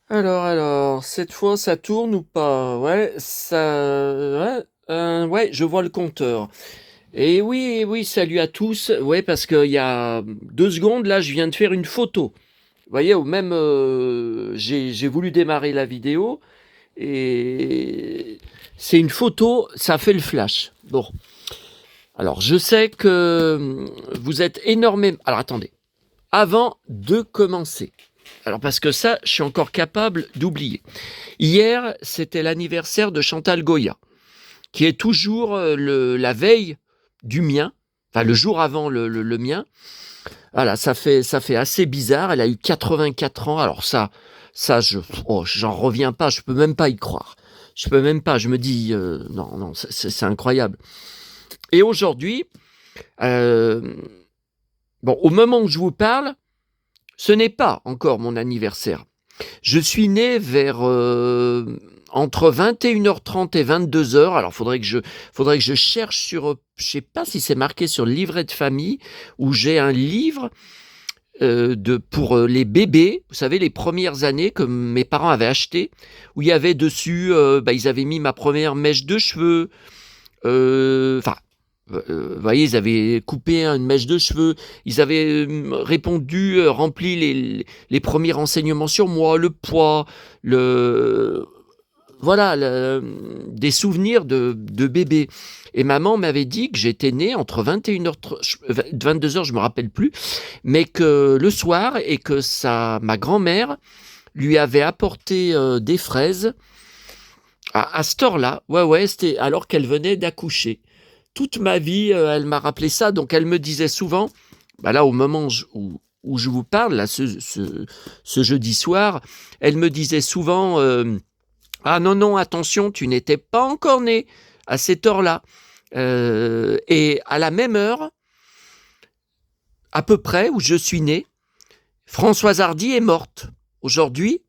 Alors, cette fois, ça tourne ou pas? Ouais, ouais, je vois le compteur. Et oui, oui, salut à tous. Ouais, parce qu'il y a 2 secondes, là, je viens de faire une photo. Vous voyez, ou même, j'ai voulu démarrer la vidéo et c'est une photo, ça fait le flash. Bon, alors je sais que vous êtes énormément. Alors attendez, avant de commencer. Alors parce que ça, je suis encore capable d'oublier. Hier, c'était l'anniversaire de Chantal Goya, qui est toujours la veille du mien, enfin le jour avant le mien. Voilà, ça fait assez bizarre. Elle a eu 84 ans. Alors ça, j'en reviens pas. Je peux même pas y croire. Je peux même pas. Je me dis, non, non, c'est incroyable. Et aujourd'hui, euh, bon, au moment où je vous parle, ce n'est pas encore mon anniversaire. Je suis né vers entre 21h30 et 22h. Alors, faudrait que je cherche sur, je sais pas si c'est marqué sur le livret de famille, où j'ai un livre pour les bébés, vous savez, les premières années que mes parents avaient acheté, où il y avait dessus, ils avaient mis ma première mèche de cheveux, enfin, vous voyez, ils avaient coupé une mèche de cheveux, ils avaient répondu, rempli les premiers renseignements sur moi, le poids, le, voilà, des souvenirs de bébé. Et maman m'avait dit que j'étais né entre 21h, 22h, je me rappelle plus, mais que le soir, et que ma grand-mère lui avait apporté des fraises à cette heure-là. Ouais, ouais, c'était alors qu'elle venait d'accoucher. Toute ma vie, elle m'a rappelé ça. Donc, elle me disait souvent, bah là, au moment où je vous parle, là, ce jeudi soir, elle me disait souvent, ah non, non, attention, tu n'étais pas encore né à cette heure-là. Et à la même heure, à peu près, où je suis né, Françoise Hardy est morte. Aujourd'hui,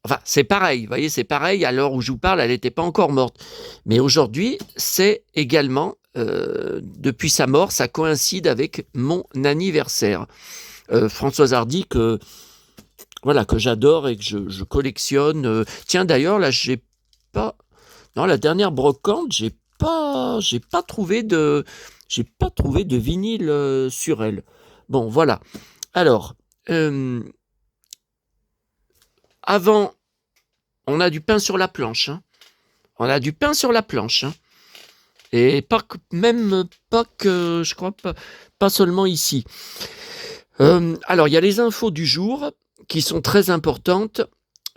enfin, c'est pareil, vous voyez, c'est pareil, à l'heure où je vous parle, elle n'était pas encore morte. Mais aujourd'hui, c'est également, depuis sa mort, ça coïncide avec mon anniversaire. Françoise Hardy, voilà, que j'adore et que je collectionne. Tiens, d'ailleurs, là, j'ai pas... Non, la dernière brocante, j'ai pas trouvé de vinyle sur elle. Bon, voilà. Alors, euh, avant, on a du pain sur la planche, hein. On a du pain sur la planche, hein. Et même pas que, je crois pas seulement ici. Alors, il y a les infos du jour qui sont très importantes.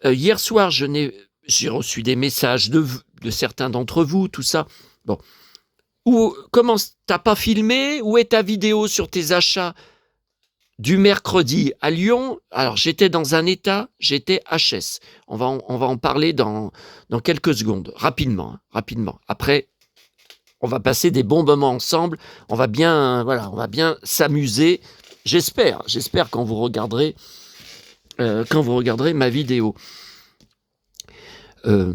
Hier soir, j'ai reçu des messages de certains d'entre vous, tout ça. Bon, comment t'as pas filmé? Où est ta vidéo sur tes achats du mercredi à Lyon? Alors, j'étais dans un état, j'étais HS. On va en parler dans quelques secondes, rapidement, hein, rapidement. Après, on va passer des bons moments ensemble. On va bien s'amuser. J'espère quand vous regarderez ma vidéo. Euh,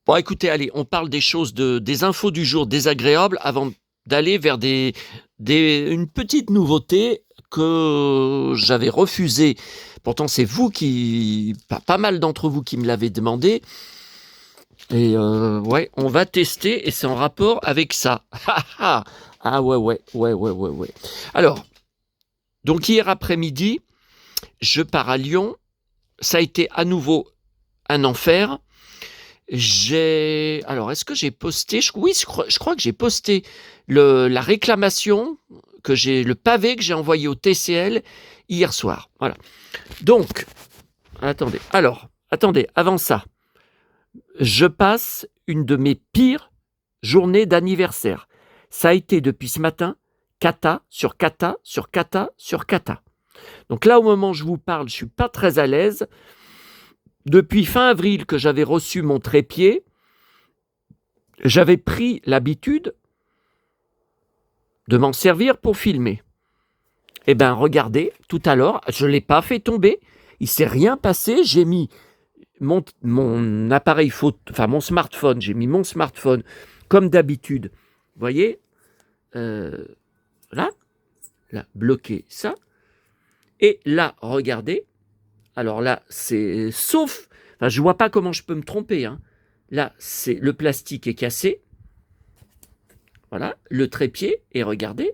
bon, écoutez, allez, on parle des choses, des infos du jour désagréables avant d'aller vers une petite nouveauté que j'avais refusée. Pourtant, c'est vous pas mal d'entre vous qui me l'avez demandé. Et ouais, on va tester et c'est en rapport avec ça. Ah ouais, ouais, ouais, ouais, ouais, ouais. Alors, donc hier après-midi, je pars à Lyon. Ça a été à nouveau un enfer. Alors, est-ce que j'ai posté? Oui, je crois que j'ai posté la réclamation le pavé que j'ai envoyé au TCL hier soir. Voilà. Donc, attendez. Alors, attendez, avant ça, je passe une de mes pires journées d'anniversaire. Ça a été depuis ce matin, cata sur cata sur cata sur cata. Donc là, au moment où je vous parle, je ne suis pas très à l'aise. Depuis fin avril que j'avais reçu mon trépied, j'avais pris l'habitude de m'en servir pour filmer. Eh bien, regardez, tout à l'heure, je ne l'ai pas fait tomber, il ne s'est rien passé, j'ai mis mon appareil photo, enfin mon smartphone, j'ai mis mon smartphone comme d'habitude. Vous voyez, euh, là, bloqué ça. Et là, regardez, alors là, c'est sauf, Enfin, je vois pas comment je peux me tromper, hein. Là, le plastique est cassé. Voilà, le trépied, et regardez.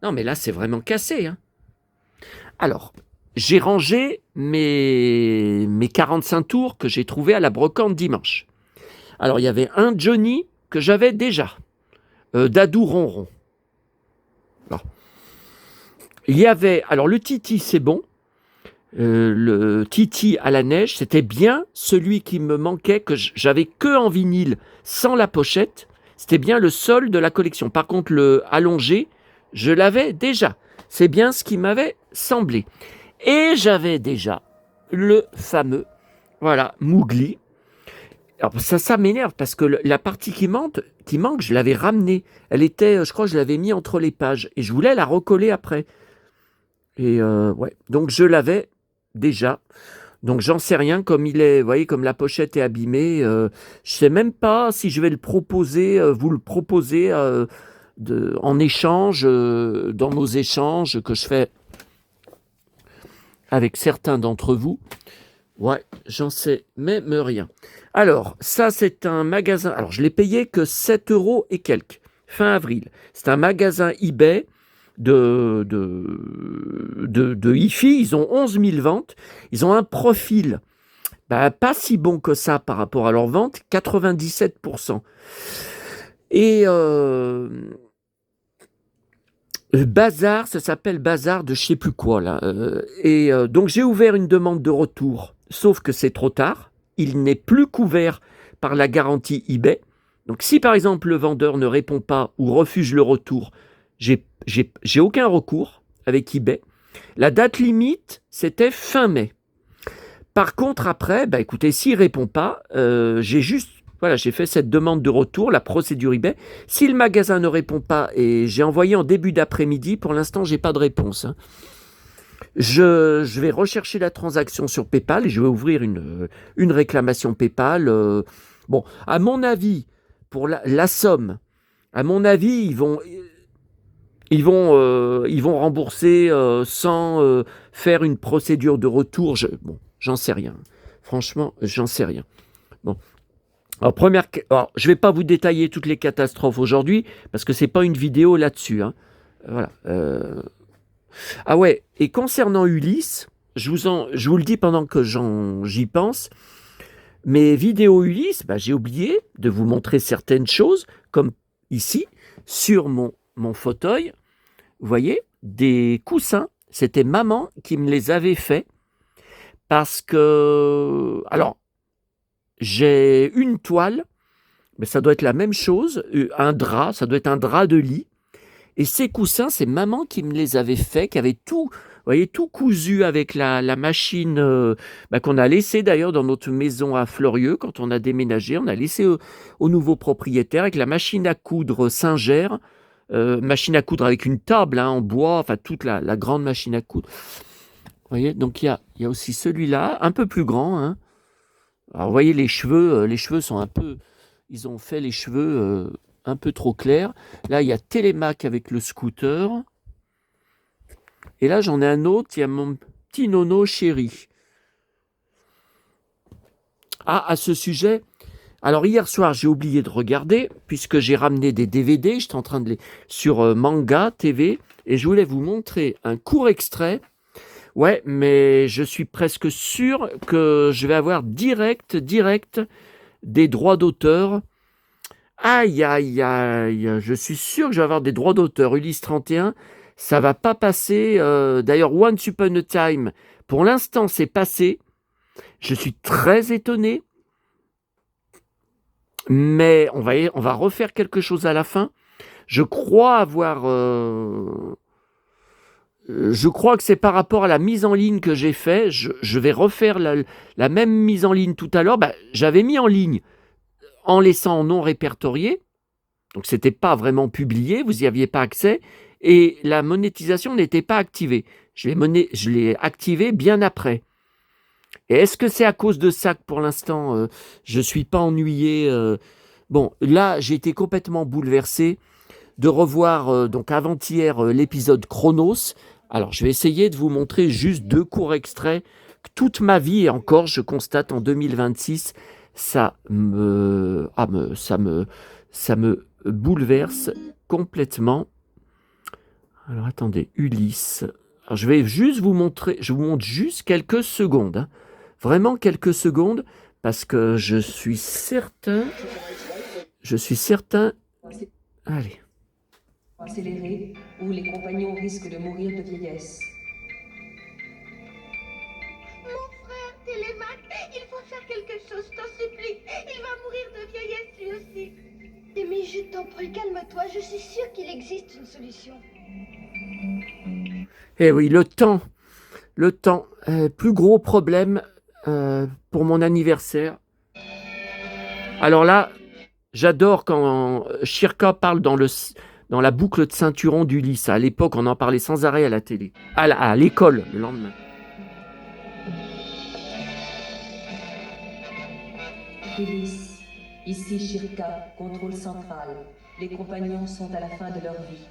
Non, mais là, c'est vraiment cassé, hein. Alors, j'ai rangé mes 45 tours que j'ai trouvés à la brocante dimanche. Alors, il y avait un Johnny que j'avais déjà, Dadou Ronron. Alors, il y avait, alors le Titi, c'est bon. Le Titi à la neige, c'était bien celui qui me manquait, que j'avais que en vinyle, sans la pochette. C'était bien le seul de la collection. Par contre, le allongé, je l'avais déjà. C'est bien ce qui m'avait semblé. Et j'avais déjà le fameux, voilà, Mowgli. Alors ça m'énerve parce que la partie qui manque, je l'avais ramenée. Elle était, je crois, que je l'avais mis entre les pages et je voulais la recoller après. Et ouais, donc je l'avais déjà. Donc j'en sais rien, comme il est, vous voyez, comme la pochette est abîmée. Je sais même pas si je vais le proposer, vous le proposer en échange, dans nos échanges que je fais avec certains d'entre vous. Ouais, j'en sais même rien. Alors, ça, c'est un magasin. Alors, je l'ai payé que 7 € et quelques, fin avril. C'est un magasin eBay de hi-fi. Ils ont 11 000 ventes. Ils ont un profil pas si bon que ça par rapport à leurs ventes, 97%. Et Bazar, ça s'appelle Bazar de je sais plus quoi là. Donc j'ai ouvert une demande de retour, sauf que c'est trop tard. Il n'est plus couvert par la garantie eBay. Donc si par exemple le vendeur ne répond pas ou refuse le retour, j'ai aucun recours avec eBay. La date limite, c'était fin mai. Par contre après, écoutez, s'il répond pas, j'ai fait cette demande de retour, la procédure eBay. Si le magasin ne répond pas, et j'ai envoyé en début d'après-midi, pour l'instant, j'ai pas de réponse, hein. Je vais rechercher la transaction sur PayPal et je vais ouvrir une réclamation PayPal. Bon, à mon avis, pour la somme, à mon avis, ils vont rembourser sans faire une procédure de retour. J'en sais rien. Franchement, j'en sais rien. Bon. Alors, je ne vais pas vous détailler toutes les catastrophes aujourd'hui, parce que ce n'est pas une vidéo là-dessus, hein. Voilà. Ah ouais, et concernant Ulysse, je vous le dis pendant que j'y pense, mes vidéos Ulysse, j'ai oublié de vous montrer certaines choses, comme ici, sur mon fauteuil, vous voyez, des coussins. C'était maman qui me les avait faits, parce que... Alors, j'ai une toile, mais ça doit être la même chose, un drap, ça doit être un drap de lit. Et ces coussins, c'est maman qui me les avait faits, qui avait tout, vous voyez, tout cousu avec la machine qu'on a laissée d'ailleurs dans notre maison à Fleurieux quand on a déménagé. On a laissé au nouveau propriétaire avec la machine à coudre Singer, machine à coudre avec une table en bois, enfin toute la grande machine à coudre. Vous voyez, donc il y a aussi celui-là, un peu plus grand, hein. Alors vous voyez, les cheveux sont un peu... Ils ont fait les cheveux un peu trop clairs. Là, il y a Télémac avec le scooter. Et là, j'en ai un autre, il y a mon petit nono chéri. Ah, à ce sujet, alors hier soir, j'ai oublié de regarder, puisque j'ai ramené des DVD, j'étais en train de les... sur Manga TV, et je voulais vous montrer un court extrait. Ouais, mais je suis presque sûr que je vais avoir direct des droits d'auteur. Aïe, aïe, aïe, je suis sûr que je vais avoir des droits d'auteur. Ulysse 31, ça va pas passer. D'ailleurs, Once Upon a Time, pour l'instant, c'est passé. Je suis très étonné. Mais on va refaire quelque chose à la fin. Je crois que c'est par rapport à la mise en ligne que j'ai fait. Je vais refaire la même mise en ligne tout à l'heure. J'avais mis en ligne en laissant non répertorié. Donc, ce n'était pas vraiment publié. Vous n'y aviez pas accès. Et la monétisation n'était pas activée. Je l'ai activée bien après. Et est-ce que c'est à cause de ça que pour l'instant, je ne suis pas ennuyé Bon, là, j'ai été complètement bouleversé de revoir, donc avant-hier, l'épisode Chronos. Alors, je vais essayer de vous montrer juste 2 courts extraits toute ma vie, et encore, je constate en 2026, ça me bouleverse complètement. Alors attendez, Ulysse. Alors, je vais juste vous montrer, je vous montre juste quelques secondes, hein. Vraiment quelques secondes, parce que je suis certain. Allez. Accéléré, où les compagnons risquent de mourir de vieillesse. Mon frère, Télémaque, il faut faire quelque chose, je t'en supplie. Il va mourir de vieillesse lui aussi. Mais je t'en prie, calme-toi, je suis sûre qu'il existe une solution. Eh oui, le temps. Plus gros problème pour mon anniversaire. Alors là, j'adore quand Shirka parle dans la boucle de ceinturon d'Ulysse. À l'époque, on en parlait sans arrêt à la télé. À l'école, le lendemain. Ulysse, ici Shirka, contrôle central. Les compagnons sont à la fin de leur vie.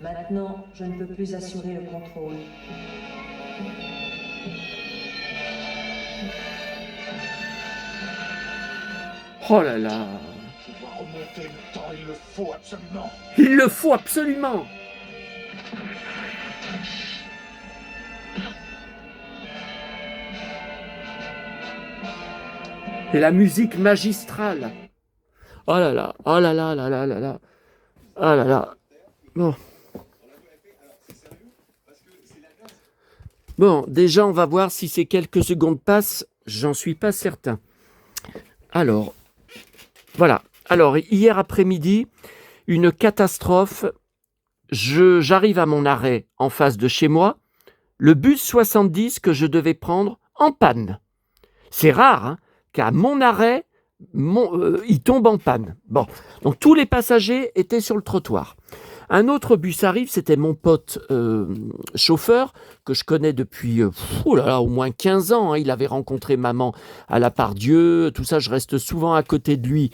Maintenant, je ne peux plus assurer le contrôle. Oh là là. Je dois remonter le temps, il le faut absolument. Il le faut absolument. Et la musique magistrale. Oh là là, oh là là là là là là. Oh là là. Bon. Bon, déjà, on va voir si ces quelques secondes passent. J'en suis pas certain. Alors, voilà. Alors, hier après-midi, une catastrophe. J'arrive à mon arrêt en face de chez moi. Le bus 70 que je devais prendre en panne. C'est rare, hein, qu'à mon arrêt, il tombe en panne. Bon, donc tous les passagers étaient sur le trottoir. Un autre bus arrive, c'était mon pote chauffeur, que je connais depuis au moins 15 ans. Hein. Il avait rencontré maman à la Pardieu, tout ça, je reste souvent à côté de lui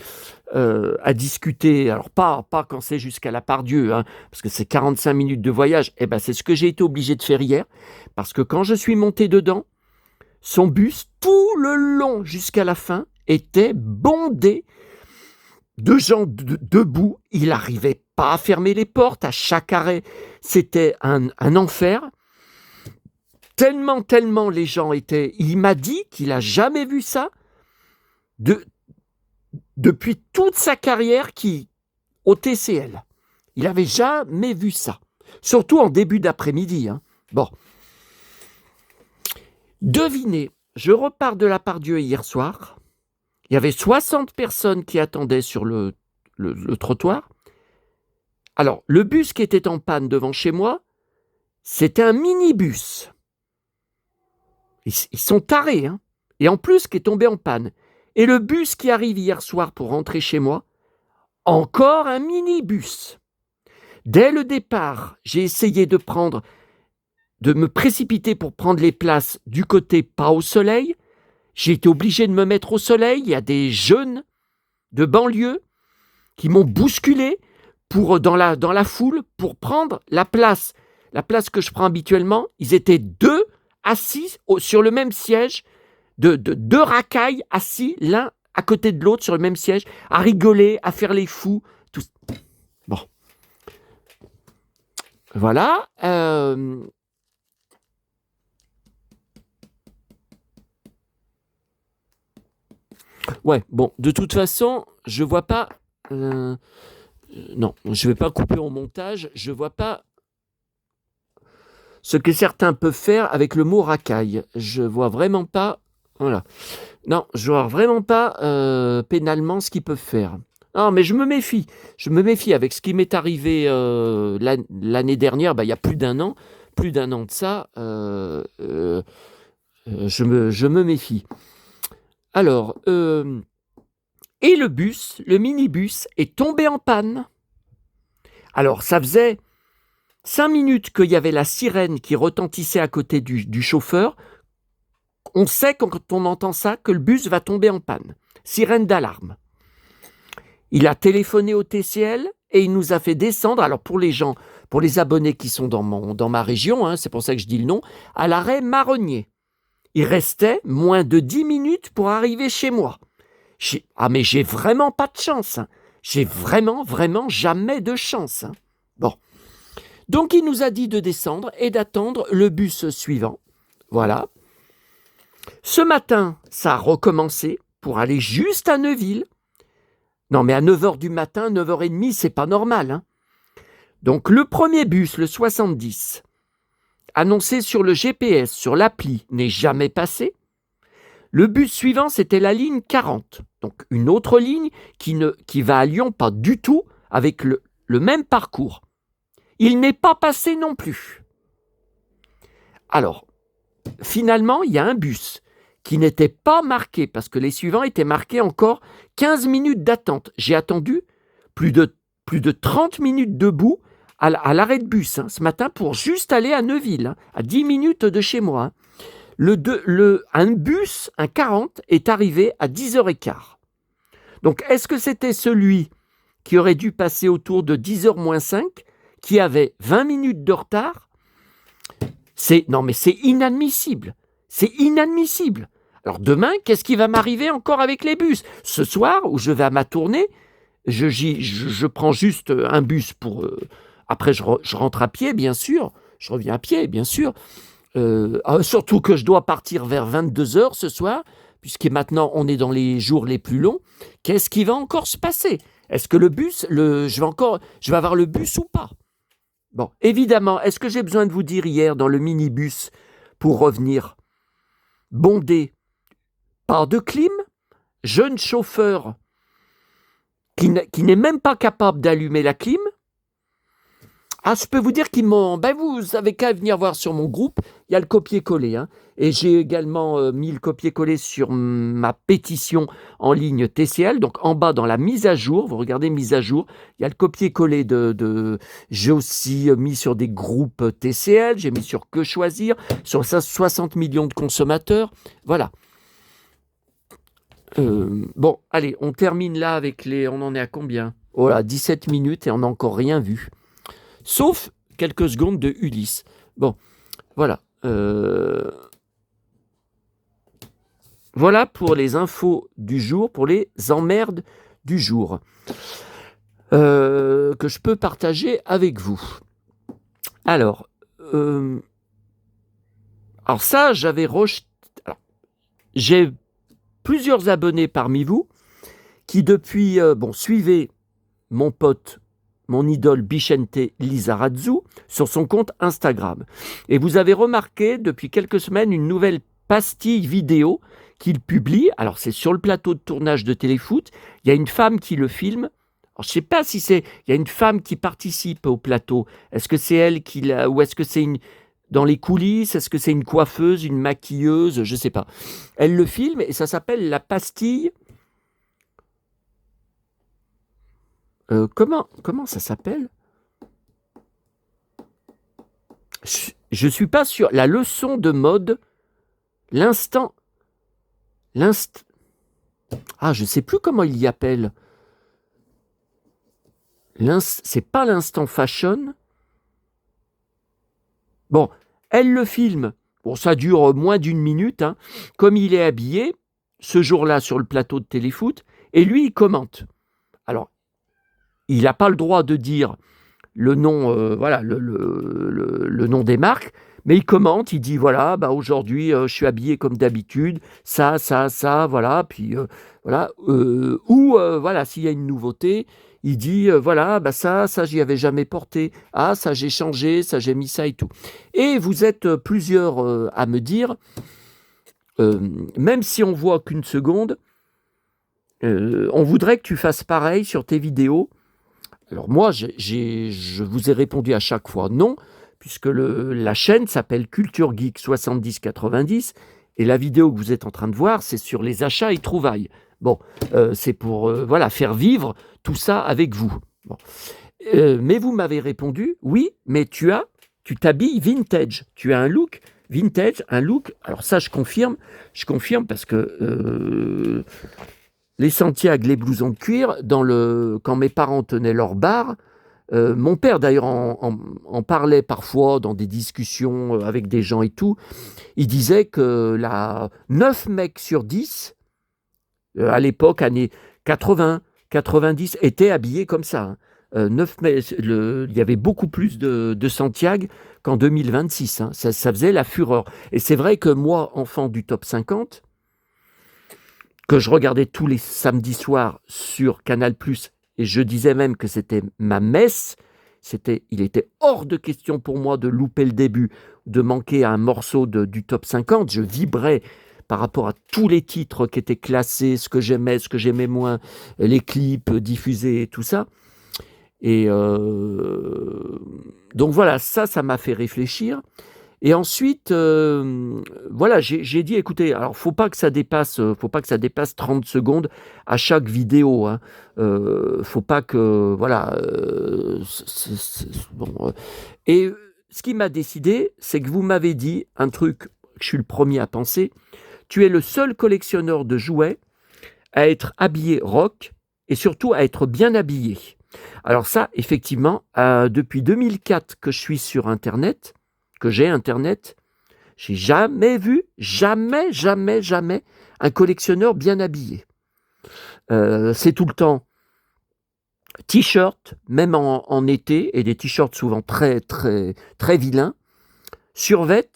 à discuter. Alors pas quand c'est jusqu'à la Pardieu, hein, parce que c'est 45 minutes de voyage. Eh ben, c'est ce que j'ai été obligé de faire hier, parce que quand je suis monté dedans, son bus, tout le long jusqu'à la fin, était bondé de gens debout. Il n'arrivait pas à fermer les portes. À chaque arrêt, c'était un enfer. Tellement les gens étaient... Il m'a dit qu'il n'a jamais vu ça depuis toute sa carrière au TCL. Il n'avait jamais vu ça. Surtout en début d'après-midi. Hein. Bon. Devinez, je repars de la Pardieu hier soir. Il y avait 60 personnes qui attendaient sur le trottoir. Alors, le bus qui était en panne devant chez moi, c'était un minibus. Ils sont tarés, hein. Et en plus, qui est tombé en panne. Et le bus qui arrive hier soir pour rentrer chez moi, encore un minibus. Dès le départ, j'ai essayé de me précipiter pour prendre les places du côté pas au soleil. J'ai été obligé de me mettre au soleil. Il y a des jeunes de banlieue qui m'ont bousculé dans la foule pour prendre la place que je prends habituellement. Ils étaient deux assis sur le même siège, deux racailles assis l'un à côté de l'autre sur le même siège, à rigoler, à faire les fous. Tout. Bon. Voilà. Ouais, bon, de toute façon, je vois pas... non, je vais pas couper au montage, je vois pas ce que certains peuvent faire avec le mot racaille. Je vois vraiment pas... Voilà. Non, je vois vraiment pas pénalement ce qu'ils peuvent faire. Non, mais je me méfie avec ce qui m'est arrivé l'année dernière, il y a plus d'un an de ça, je me méfie. Alors, et le minibus est tombé en panne. Alors, ça faisait 5 minutes qu'il y avait la sirène qui retentissait à côté du chauffeur. On sait quand on entend ça que le bus va tomber en panne. Sirène d'alarme. Il a téléphoné au TCL et il nous a fait descendre, alors pour les abonnés qui sont dans ma région, hein, c'est pour ça que je dis le nom, à l'arrêt Marronnier. Il restait moins de 10 minutes pour arriver chez moi. Mais j'ai vraiment pas de chance. Hein. J'ai vraiment jamais de chance. Hein. Bon. Donc, il nous a dit de descendre et d'attendre le bus suivant. Voilà. Ce matin, ça a recommencé pour aller juste à Neuville. Non, mais à 9h du matin, 9h30, c'est pas normal. Hein. Donc, le premier bus, le 70, annoncé sur le GPS, sur l'appli, n'est jamais passé. Le bus suivant, c'était la ligne 40. Donc, une autre ligne qui va à Lyon, pas du tout, avec le même parcours. Il n'est pas passé non plus. Alors, finalement, il y a un bus qui n'était pas marqué, parce que les suivants étaient marqués encore 15 minutes d'attente. J'ai attendu plus de 30 minutes debout à l'arrêt de bus ce matin pour juste aller à Neuville, à 10 minutes de chez moi. Un bus, un 40, est arrivé à 10h15. Donc, est-ce que c'était celui qui aurait dû passer autour de 10h moins 5, qui avait 20 minutes de retard? Non, mais c'est inadmissible. C'est inadmissible. Alors demain, qu'est-ce qui va m'arriver encore avec les bus? Ce soir, où je vais à ma tournée, je prends juste un bus pour... après, je rentre à pied, bien sûr. Je reviens à pied, bien sûr. Surtout que je dois partir vers 22h ce soir, puisque maintenant, on est dans les jours les plus longs. Qu'est-ce qui va encore se passer? Est-ce que le bus, je vais avoir le bus ou pas? Bon, évidemment, est-ce que j'ai besoin de vous dire hier dans le minibus, pour revenir, bondé, pas de clim, jeune chauffeur qui n'est même pas capable d'allumer la clim? Ah, je peux vous dire qu'ils m'ont... vous avez qu'à venir voir sur mon groupe, il y a le copier-coller. Hein, et j'ai également mis le copier-coller sur ma pétition en ligne TCL. Donc en bas, dans la mise à jour, vous regardez mise à jour, il y a le copier-coller J'ai aussi mis sur des groupes TCL, j'ai mis sur Que Choisir, sur 60 millions de consommateurs. Voilà. Bon, allez, on termine là avec les... On en est à combien? Oh là, 17 minutes et on n'a encore rien vu. Sauf quelques secondes de Ulysse. Bon, voilà. Voilà pour les infos du jour, pour les emmerdes du jour, que je peux partager avec vous. Alors ça, j'avais rejeté... J'ai plusieurs abonnés parmi vous qui depuis, suivaient mon pote, mon idole Bichente Lizarazu sur son compte Instagram. Et vous avez remarqué depuis quelques semaines une nouvelle pastille vidéo qu'il publie. Alors c'est sur le plateau de tournage de Téléfoot. Il y a une femme qui le filme. Alors, je ne sais pas si c'est... Il y a une femme qui participe au plateau. Est-ce que c'est elle qui l'a... Ou est-ce que c'est dans les coulisses? Est-ce que c'est une coiffeuse, une maquilleuse? Je ne sais pas. Elle le filme et ça s'appelle la pastille... Comment ça s'appelle? Je suis pas sûr. La leçon de mode, l'instant... Ah, je sais plus comment il y appelle. C'est pas l'instant fashion. Bon, elle le filme. Bon, ça dure moins d'une minute. Hein, comme il est habillé, ce jour-là, sur le plateau de Téléfoot, et lui, il commente. Alors, il n'a pas le droit de dire le nom, le nom des marques, mais il commente, il dit voilà, aujourd'hui je suis habillé comme d'habitude, ça, voilà, puis voilà, voilà, s'il y a une nouveauté, il dit voilà, ça j'y avais jamais porté, ça j'ai changé, ça j'ai mis ça et tout. Et vous êtes plusieurs à me dire, même si on voit qu'une seconde, on voudrait que tu fasses pareil sur tes vidéos. Alors moi, je vous ai répondu à chaque fois non, puisque la chaîne s'appelle Culture Geek 7090, et la vidéo que vous êtes en train de voir, c'est sur les achats et trouvailles. Bon, c'est pour faire vivre tout ça avec vous. Bon. Mais vous m'avez répondu, oui, mais tu t'habilles vintage, tu as un look vintage, un look, alors ça je confirme parce que... les Santiago, les blousons de cuir, quand mes parents tenaient leur bar, Mon père, d'ailleurs, en parlait parfois dans des discussions avec des gens et tout. Il disait que 9 mecs sur 10, à l'époque, années 80, 90, étaient habillés comme ça. Hein. 9 mecs, il y avait beaucoup plus de Santiago qu'en 2026. Hein. Ça faisait la fureur. Et c'est vrai que moi, enfant du top 50, que je regardais tous les samedis soirs sur Canal+, et je disais même que c'était ma messe, il était hors de question pour moi de louper le début, de manquer un morceau du top 50. Je vibrais par rapport à tous les titres qui étaient classés, ce que j'aimais moins, les clips diffusés, tout ça. Et donc voilà, ça m'a fait réfléchir. Et ensuite, voilà, j'ai dit, écoutez, alors faut pas que ça dépasse 30 secondes à chaque vidéo. Hein. Faut pas que, voilà. Bon. Et ce qui m'a décidé, c'est que vous m'avez dit un truc que je suis le premier à penser. Tu es le seul collectionneur de jouets à être habillé rock et surtout à être bien habillé. Alors ça, effectivement, depuis 2004 que je suis sur Internet, que j'ai Internet, j'ai jamais vu, jamais, un collectionneur bien habillé. C'est tout le temps t-shirt, même en été, et des t-shirts souvent très, très, très vilains, survêt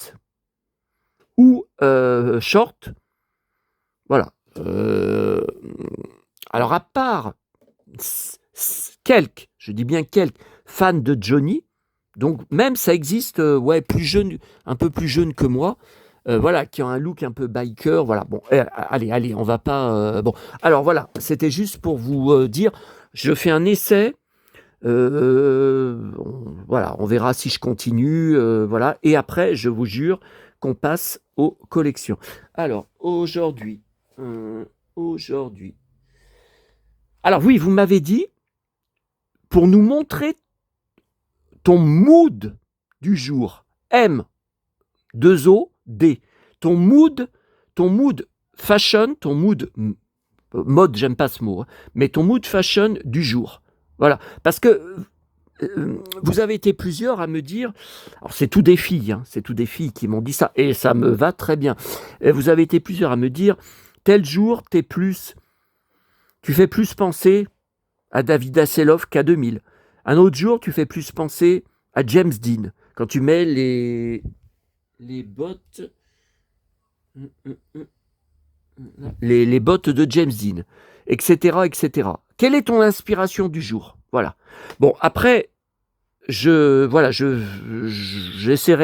ou short. Voilà. Alors à part quelques, je dis bien quelques, fans de Johnny, donc même ça existe, ouais, plus jeune, un peu plus jeune que moi, voilà, qui ont un look un peu biker, voilà. Bon, allez, on va pas. Bon, alors voilà, c'était juste pour vous dire, je fais un essai. Voilà, on verra si je continue, voilà. Et après, je vous jure qu'on passe aux collections. Alors aujourd'hui. Alors oui, vous m'avez dit pour nous montrer ton mood du jour. M, 2 O, D. Ton mood fashion, ton mood mode, j'aime pas ce mot, hein, mais ton mood fashion du jour. Voilà, parce que vous avez été plusieurs à me dire, alors c'est tout des filles qui m'ont dit ça, et ça me va très bien. Et vous avez été plusieurs à me dire, tel jour, tu fais plus penser à David Hasselhoff qu'à 2000. Un autre jour, tu fais plus penser à James Dean. Quand tu mets les bottes, les bottes de James Dean, etc. Quelle est ton inspiration du jour? Voilà. Bon, après, j'essaierai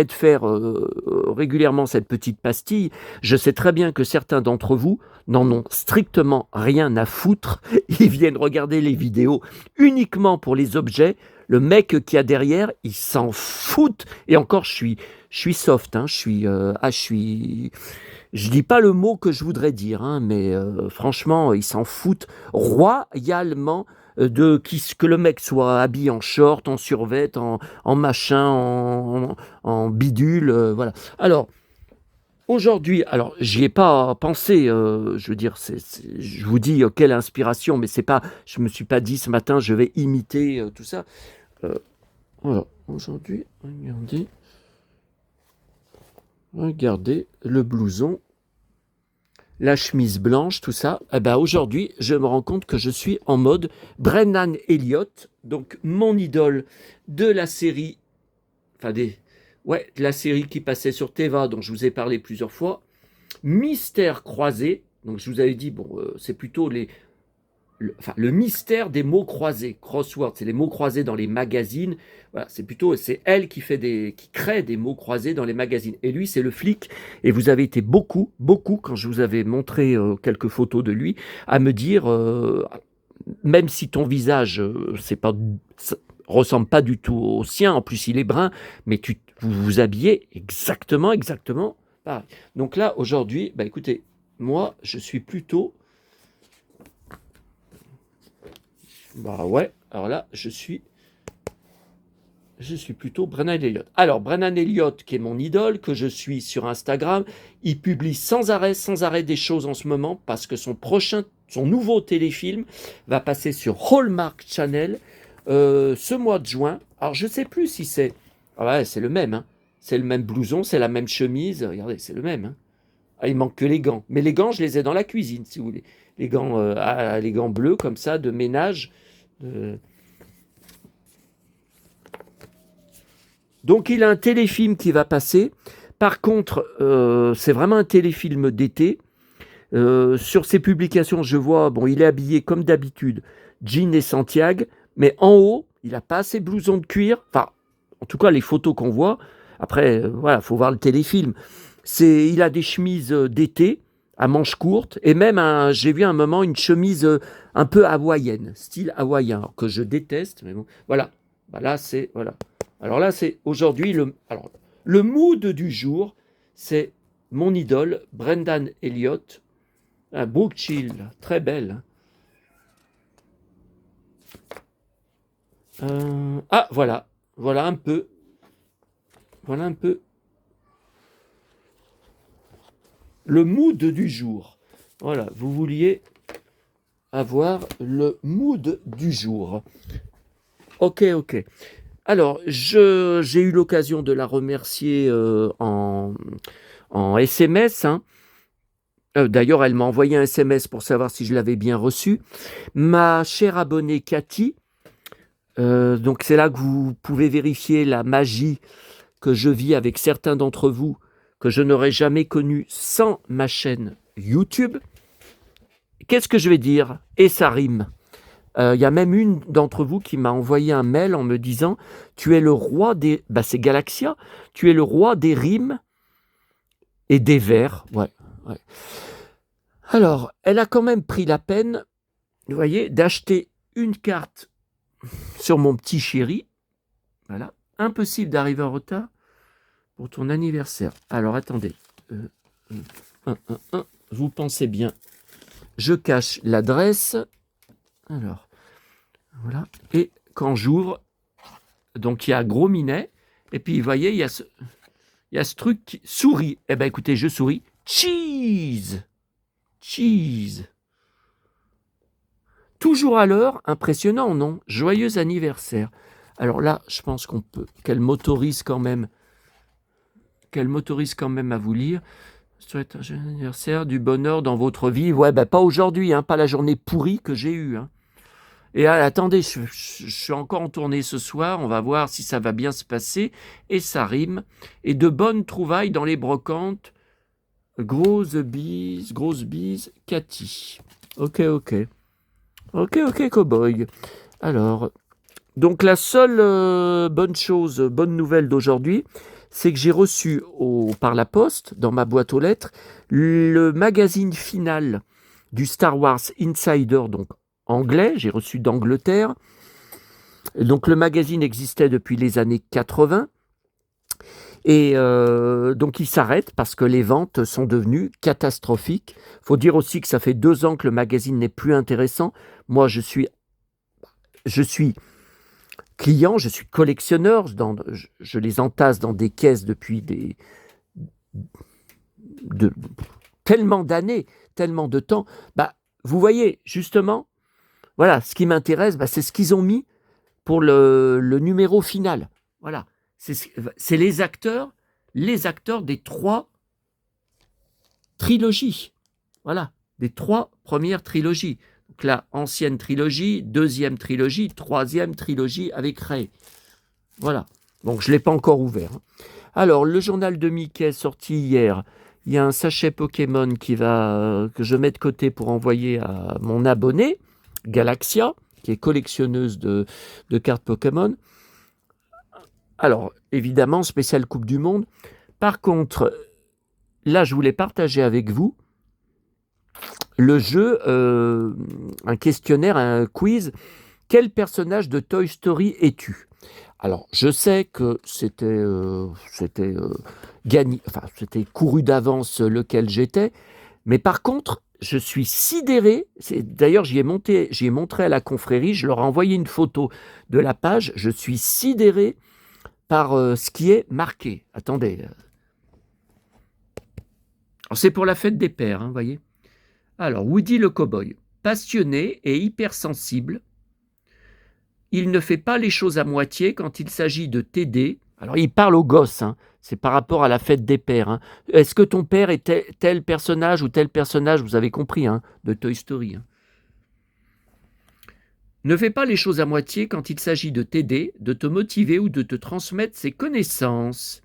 de faire régulièrement cette petite pastille. Je sais très bien que certains d'entre vous n'en ont strictement rien à foutre. Ils viennent regarder les vidéos uniquement pour les objets. Le mec qui a derrière, il s'en fout. Et encore, je suis soft. Hein, je dis pas le mot que je voudrais dire, hein, mais franchement, il s'en fout royalement que le mec soit habillé en short, en survêt, en machin, en bidule, voilà. Alors, aujourd'hui, alors j'y ai pas pensé, je veux dire, je vous dis quelle inspiration, mais c'est pas, je me suis pas dit ce matin, je vais imiter tout ça. Voilà, aujourd'hui, regardez le blouson, la chemise blanche, tout ça. Eh ben aujourd'hui, je me rends compte que je suis en mode Brennan Elliott, donc mon idole de la série, de la série qui passait sur Teva, dont je vous ai parlé plusieurs fois, Mystère croisé. Donc je vous avais dit, bon, c'est plutôt le mystère des mots croisés, crossword, c'est les mots croisés dans les magazines. Voilà, c'est elle qui crée des mots croisés dans les magazines. Et lui, c'est le flic. Et vous avez été beaucoup, quand je vous avais montré quelques photos de lui, à me dire, même si ton visage, ressemble pas du tout au sien, en plus il est brun, mais vous vous habillez exactement pareil. Donc là, aujourd'hui, bah écoutez, moi, je suis plutôt... Bah ouais, alors là, je suis plutôt Brennan Elliott. Alors, Brennan Elliott, qui est mon idole, que je suis sur Instagram, il publie sans arrêt des choses en ce moment, parce que son nouveau téléfilm va passer sur Hallmark Channel. ce mois de juin. Alors, je ne sais plus si c'est... Ah ouais, c'est le même, hein. C'est le même blouson, c'est la même chemise. Regardez, c'est le même, hein. Ah, il manque que les gants. Mais les gants, je les ai dans la cuisine, si vous voulez. Les gants bleus, comme ça, de ménage. Donc, il a un téléfilm qui va passer. Par contre, c'est vraiment un téléfilm d'été. Sur ses publications, je vois, bon, il est habillé comme d'habitude, jean et Santiago, mais en haut, il n'a pas ses blousons de cuir. Enfin, en tout cas, les photos qu'on voit. Après, voilà, faut voir le téléfilm. Il a des chemises d'été à manches courtes et même, j'ai vu à un moment une chemise un peu hawaïenne, style hawaïen, alors que je déteste. Mais bon, voilà. Voilà, c'est voilà. Alors là, c'est aujourd'hui le mood du jour, c'est mon idole, Brendan Elliott. Un Brooke Chill, très belle. Voilà. Voilà un peu. Voilà un peu le mood du jour. Voilà, vous vouliez avoir le mood du jour. Ok. Alors, j'ai eu l'occasion de la remercier en SMS, hein. D'ailleurs, elle m'a envoyé un SMS pour savoir si je l'avais bien reçu. Ma chère abonnée Cathy, donc c'est là que vous pouvez vérifier la magie que je vis avec certains d'entre vous que je n'aurais jamais connu sans ma chaîne YouTube. Qu'est-ce que je vais dire? Et ça rime. Il y a même une d'entre vous qui m'a envoyé un mail en me disant « Tu es le roi des... » c'est Galaxia. « Tu es le roi des rimes et des vers. » Ouais. Alors, elle a quand même pris la peine, vous voyez, d'acheter une carte sur mon petit chéri. Voilà. Impossible d'arriver en retard pour ton anniversaire. Alors, attendez. Vous pensez bien. Je cache l'adresse. Alors, voilà. Et quand j'ouvre, donc il y a Gros Minet. Et puis, vous voyez, il y a ce truc qui sourit. Eh bien, écoutez, je souris. Cheese. Toujours à l'heure, impressionnant, non? Joyeux anniversaire. Alors là, je pense qu'elle m'autorise quand même à vous lire. Souhaite un joyeux anniversaire, du bonheur dans votre vie. Ouais, pas aujourd'hui, hein, pas la journée pourrie que j'ai eue. Hein. Et attendez, je suis encore en tournée ce soir, on va voir si ça va bien se passer. Et ça rime. Et de bonnes trouvailles dans les brocantes. Grosse bise, Cathy. Ok, cowboy. Alors, donc la seule bonne nouvelle d'aujourd'hui, c'est que j'ai reçu par la poste, dans ma boîte aux lettres, le magazine final du Star Wars Insider, donc anglais, j'ai reçu d'Angleterre. Donc le magazine existait depuis les années 80. Et donc il s'arrête parce que les ventes sont devenues catastrophiques. Il faut dire aussi que ça fait 2 ans que le magazine n'est plus intéressant. Moi, je suis client, je suis collectionneur, je les entasse dans des caisses depuis tellement d'années, tellement de temps. Vous voyez, justement, voilà, ce qui m'intéresse, c'est ce qu'ils ont mis pour le numéro final. Voilà. C'est les acteurs des 3 trilogies. Voilà, des 3 premières trilogies. Donc la ancienne trilogie, 2e trilogie, 3e trilogie avec Rey. Voilà. Donc je ne l'ai pas encore ouvert. Alors, le journal de Mickey sorti hier. Il y a un sachet Pokémon que je mets de côté pour envoyer à mon abonné, Galaxia, qui est collectionneuse de cartes Pokémon. Alors, évidemment, spécial Coupe du Monde. Par contre, là, je voulais partager avec vous le jeu, un questionnaire, un quiz. Quel personnage de Toy Story es-tu? Alors, je sais que c'était gagné, enfin, c'était couru d'avance lequel j'étais, mais par contre, je suis sidéré. D'ailleurs, j'y ai montré à la confrérie, je leur ai envoyé une photo de la page. Je suis sidéré par ce qui est marqué. Attendez. C'est pour la fête des pères, vous voyez. Alors, Woody le cowboy, passionné et hypersensible, il ne fait pas les choses à moitié quand il s'agit de t'aider. Alors, il parle aux gosses, hein. C'est par rapport à la fête des pères, hein. Est-ce que ton père est tel personnage ou tel personnage, vous avez compris, hein, de Toy Story, hein. Ne fais pas les choses à moitié quand il s'agit de t'aider, de te motiver ou de te transmettre ses connaissances.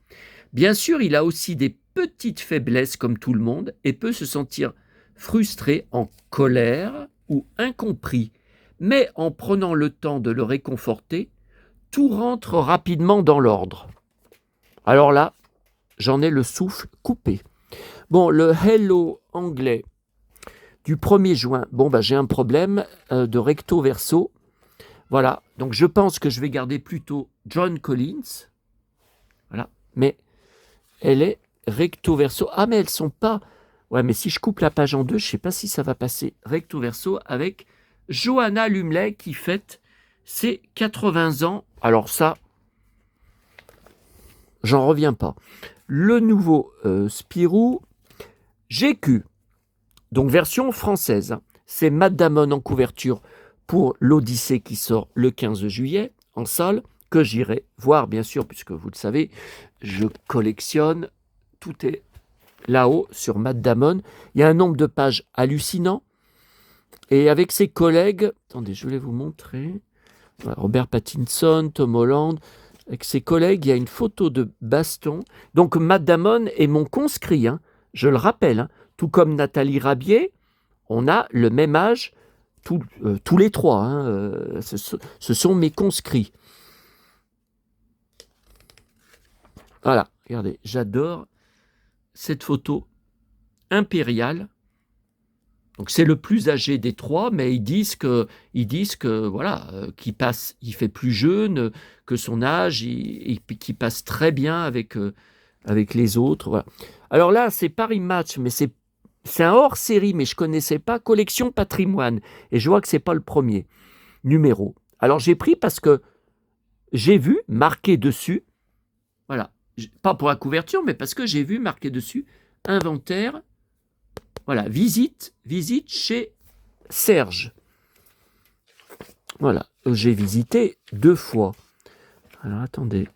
Bien sûr, il a aussi des petites faiblesses comme tout le monde et peut se sentir frustré, en colère ou incompris. Mais en prenant le temps de le réconforter, tout rentre rapidement dans l'ordre. Alors là, j'en ai le souffle coupé. Bon, le hello anglais du 1er juin, j'ai un problème de recto verso. Voilà, donc je pense que je vais garder plutôt John Collins. Voilà, mais elle est recto verso. Ah, mais elles sont pas... Ouais, mais si je coupe la page en deux, je ne sais pas si ça va passer recto verso avec Johanna Lumley qui fête ses 80 ans. Alors ça, j'en reviens pas. Le nouveau Spirou GQ, donc version française. C'est Matt Damon en couverture pour l'Odyssée qui sort le 15 juillet en salle, que j'irai voir bien sûr, puisque vous le savez, je collectionne, tout est là-haut sur Matt Damon. Il y a un nombre de pages hallucinant. Et avec ses collègues, attendez, je voulais vous montrer, Robert Pattinson, Tom Holland, avec ses collègues, il y a une photo de baston. Donc Matt Damon est mon conscrit, hein, je le rappelle, hein, tout comme Nathalie Rabier, on a le même âge, tous les trois, hein, ce sont mes conscrits. Voilà, regardez, j'adore cette photo impériale. Donc c'est le plus âgé des trois, mais ils disent que voilà, qu'il passe, il fait plus jeune que son âge, qu'il passe très bien avec les autres. Voilà. Alors là, c'est Paris Match, mais c'est un hors-série, mais je connaissais pas, Collection Patrimoine, et je vois que c'est pas le premier numéro. Alors j'ai pris parce que j'ai vu marqué dessus, voilà, pas pour la couverture, mais parce que j'ai vu marqué dessus inventaire. Voilà, visite chez Serge. Voilà, j'ai visité 2 fois. Alors attendez,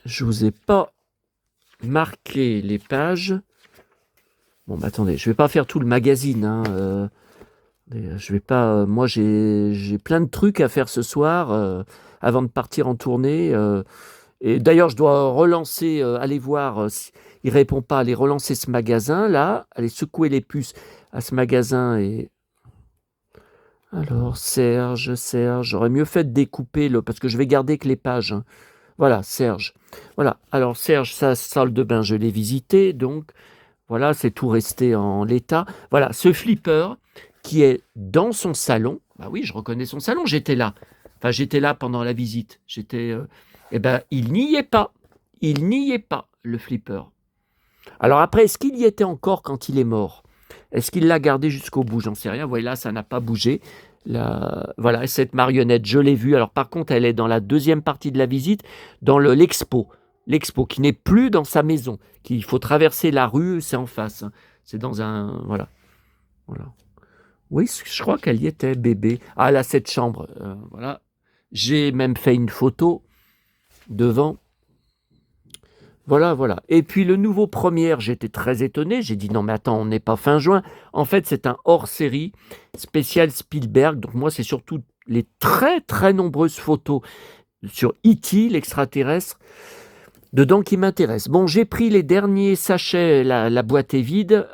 je vous ai pas marqué les pages. Bon, attendez, je vais pas faire tout le magazine, hein. Je vais pas. Moi, j'ai plein de trucs à faire ce soir avant de partir en tournée. Et d'ailleurs, je dois relancer, aller voir s'il ne répond pas, aller relancer ce magasin-là, aller secouer les puces à ce magasin. Et alors, Serge, j'aurais mieux fait de découper, parce que je vais garder que les pages, hein. Voilà, Serge. Voilà, alors Serge, sa salle de bain, je l'ai visité, donc voilà, c'est tout resté en l'état. Voilà, ce flipper qui est dans son salon. Bah oui, je reconnais son salon, j'étais là. Enfin, j'étais là pendant la visite. Eh ben, il n'y est pas. Il n'y est pas, le flipper. Alors après, est-ce qu'il y était encore quand il est mort? Est-ce qu'il l'a gardé jusqu'au bout? J'en sais rien. Voilà, ça n'a pas bougé. Voilà, cette marionnette, je l'ai vue. Alors par contre, elle est dans la deuxième partie de la visite, dans l'expo. L'expo qui n'est plus dans sa maison. Il faut traverser la rue, c'est en face, hein. C'est dans un... Voilà. Oui, je crois qu'elle y était, bébé. Ah, là, cette chambre. Voilà. J'ai même fait une photo devant. Voilà. Et puis le nouveau Première, j'étais très étonné. J'ai dit non mais attends, on n'est pas fin juin. En fait, c'est un hors-série spécial Spielberg. Donc moi, c'est surtout les très très nombreuses photos sur E.T., l'extraterrestre, dedans qui m'intéressent. Bon, j'ai pris les derniers sachets, la boîte est vide